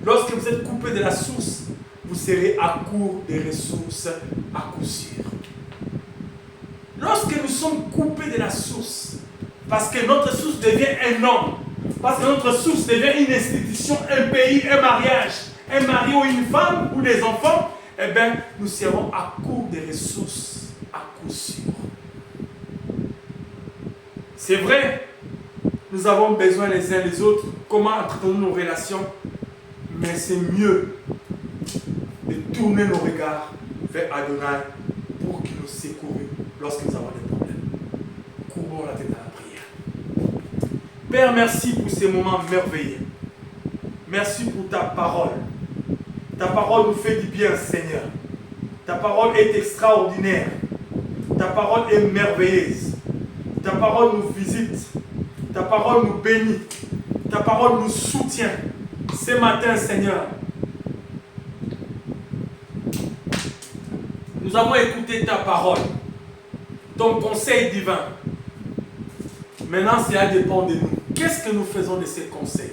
Lorsque vous êtes coupé de la source, vous serez à court des ressources à coup sûr. Lorsque nous sommes coupés de la source, parce que notre source devient un homme, parce que notre source devient une institution, un pays, un mariage, un mari ou une femme ou des enfants, eh bien, nous serons à court des ressources à coup sûr. C'est vrai, nous avons besoin les uns des autres. Comment entretenons nos relations? Mais c'est mieux de tourner nos regards vers Adonai pour qu'il nous secoue lorsque nous avons des problèmes. Courbons la tête à la prière. Père, merci pour ces moments merveilleux. Merci pour ta parole. Ta parole nous fait du bien, Seigneur. Ta parole est extraordinaire. Ta parole est merveilleuse. Ta parole nous visite. Ta parole nous bénit. Ta parole nous soutient. Ce matin, Seigneur, nous avons écouté ta parole, ton conseil divin. Maintenant, cela dépend de nous. Qu'est-ce que nous faisons de ces conseils?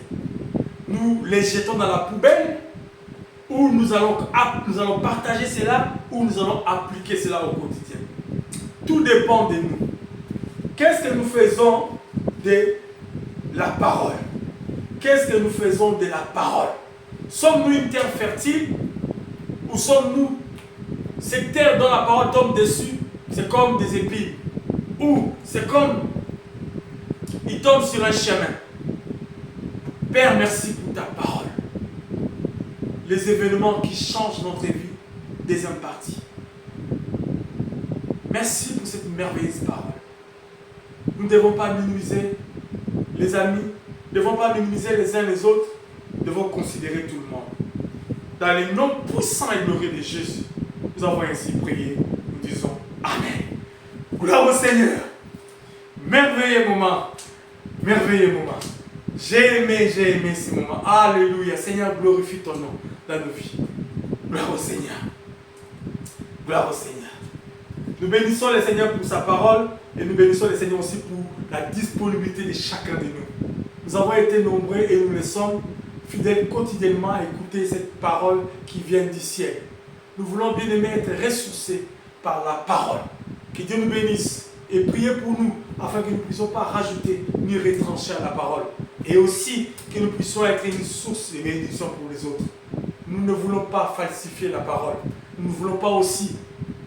Nous les jetons dans la poubelle ou nous allons partager cela ou nous allons appliquer cela au quotidien? Tout dépend de nous. Qu'est-ce que nous faisons de la parole? Qu'est-ce que nous faisons de la parole? Sommes-nous une terre fertile ou sommes-nous cette terre dont la parole tombe dessus? C'est comme des épines. Ou c'est comme il tombe sur un chemin. Père, merci pour ta parole. Les événements qui changent notre vie, des impartis. Merci pour cette merveilleuse parole. Nous ne devons pas minimiser les amis, nous ne devons pas minimiser les uns les autres, nous devons considérer tout le monde. Dans les noms puissants et glorieux de Jésus, nous avons ainsi prié, nous disons Amen. Gloire au Seigneur. Merveilleux moment. Merveilleux moment. J'ai aimé ce moment. Alléluia. Seigneur, glorifie ton nom dans nos vies. Gloire au Seigneur. Gloire au Seigneur. Nous bénissons le Seigneur pour sa parole et nous bénissons le Seigneur aussi pour la disponibilité de chacun de nous. Nous avons été nombreux et nous le sommes fidèles quotidiennement à écouter cette parole qui vient du ciel. Nous voulons bien aimer être ressourcés par la parole. Que Dieu nous bénisse et priez pour nous afin que nous ne puissions pas rajouter ni retrancher à la parole. Et aussi que nous puissions être une source de bénédiction pour les autres. Nous ne voulons pas falsifier la parole. Nous ne voulons pas aussi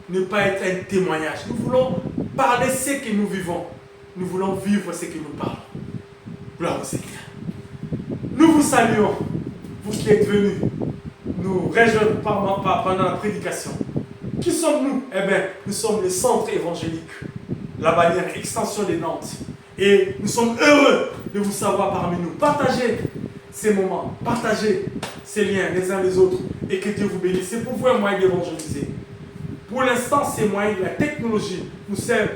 ne pas être un témoignage. Nous voulons parler ce que nous vivons. Nous voulons vivre ce que nous parlons. Gloire au Seigneur. Nous vous saluons, vous qui êtes venus nous rejoindre pendant la prédication. Qui sommes-nous? Eh bien, nous sommes le centre évangélique, la bannière extension des Nantes. Et nous sommes heureux de vous savoir parmi nous. Partagez ces moments, partagez ces liens les uns les autres et que Dieu vous bénisse. C'est pour vous un moyen d'évangéliser. Pour l'instant, ces moyens de la technologie nous servent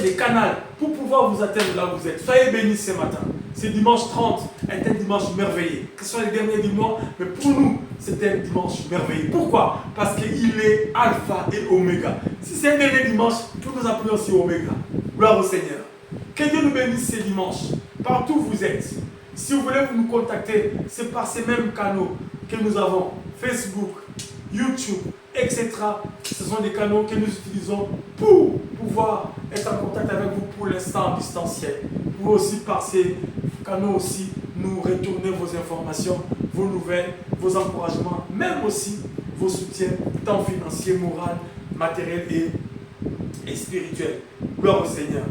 des canaux pour pouvoir vous atteindre là où vous êtes. Soyez bénis ce matin. C'est dimanche 30, est un dimanche merveilleux. Ce sont les derniers du mois, mais pour nous, c'est un dimanche merveilleux. Pourquoi? Parce qu'il est alpha et oméga. Si c'est un dernier dimanche, nous nous appelons aussi oméga. Gloire au Seigneur. Que Dieu nous bénisse ce dimanche, partout où vous êtes. Si vous voulez nous contacter, c'est par ces mêmes canaux que nous avons. Facebook, YouTube, etc. Ce sont des canaux que nous utilisons pour pouvoir être en contact avec vous pour l'instant en distanciel. Vous pouvez aussi par ces canaux aussi nous retourner vos informations, vos nouvelles, vos encouragements, même aussi vos soutiens, tant financiers, moral, matériel et spirituel. Gloire au Seigneur.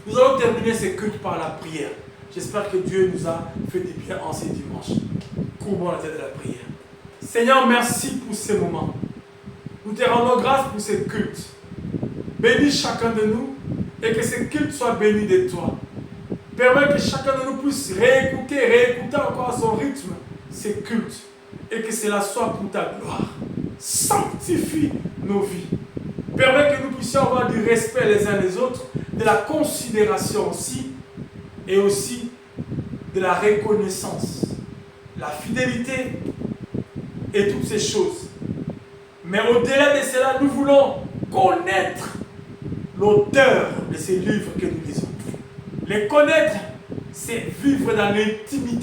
Nous allons terminer ce culte par la prière. J'espère que Dieu nous a fait du bien en ces dimanches. Courbons la tête de la prière. Seigneur, merci pour ces moments. Nous te rendons grâce pour ce culte. Bénis chacun de nous et que ce culte soit béni de toi. Permets que chacun de nous puisse réécouter encore à son rythme ces cultes et que cela soit pour ta gloire. Sanctifie nos vies. Permets que nous puissions avoir du respect les uns les autres, de la considération aussi et aussi de la reconnaissance, la fidélité et toutes ces choses. Mais au-delà de cela, nous voulons connaître l'auteur de ces livres que nous lisons. Les connaître, c'est vivre dans l'intimité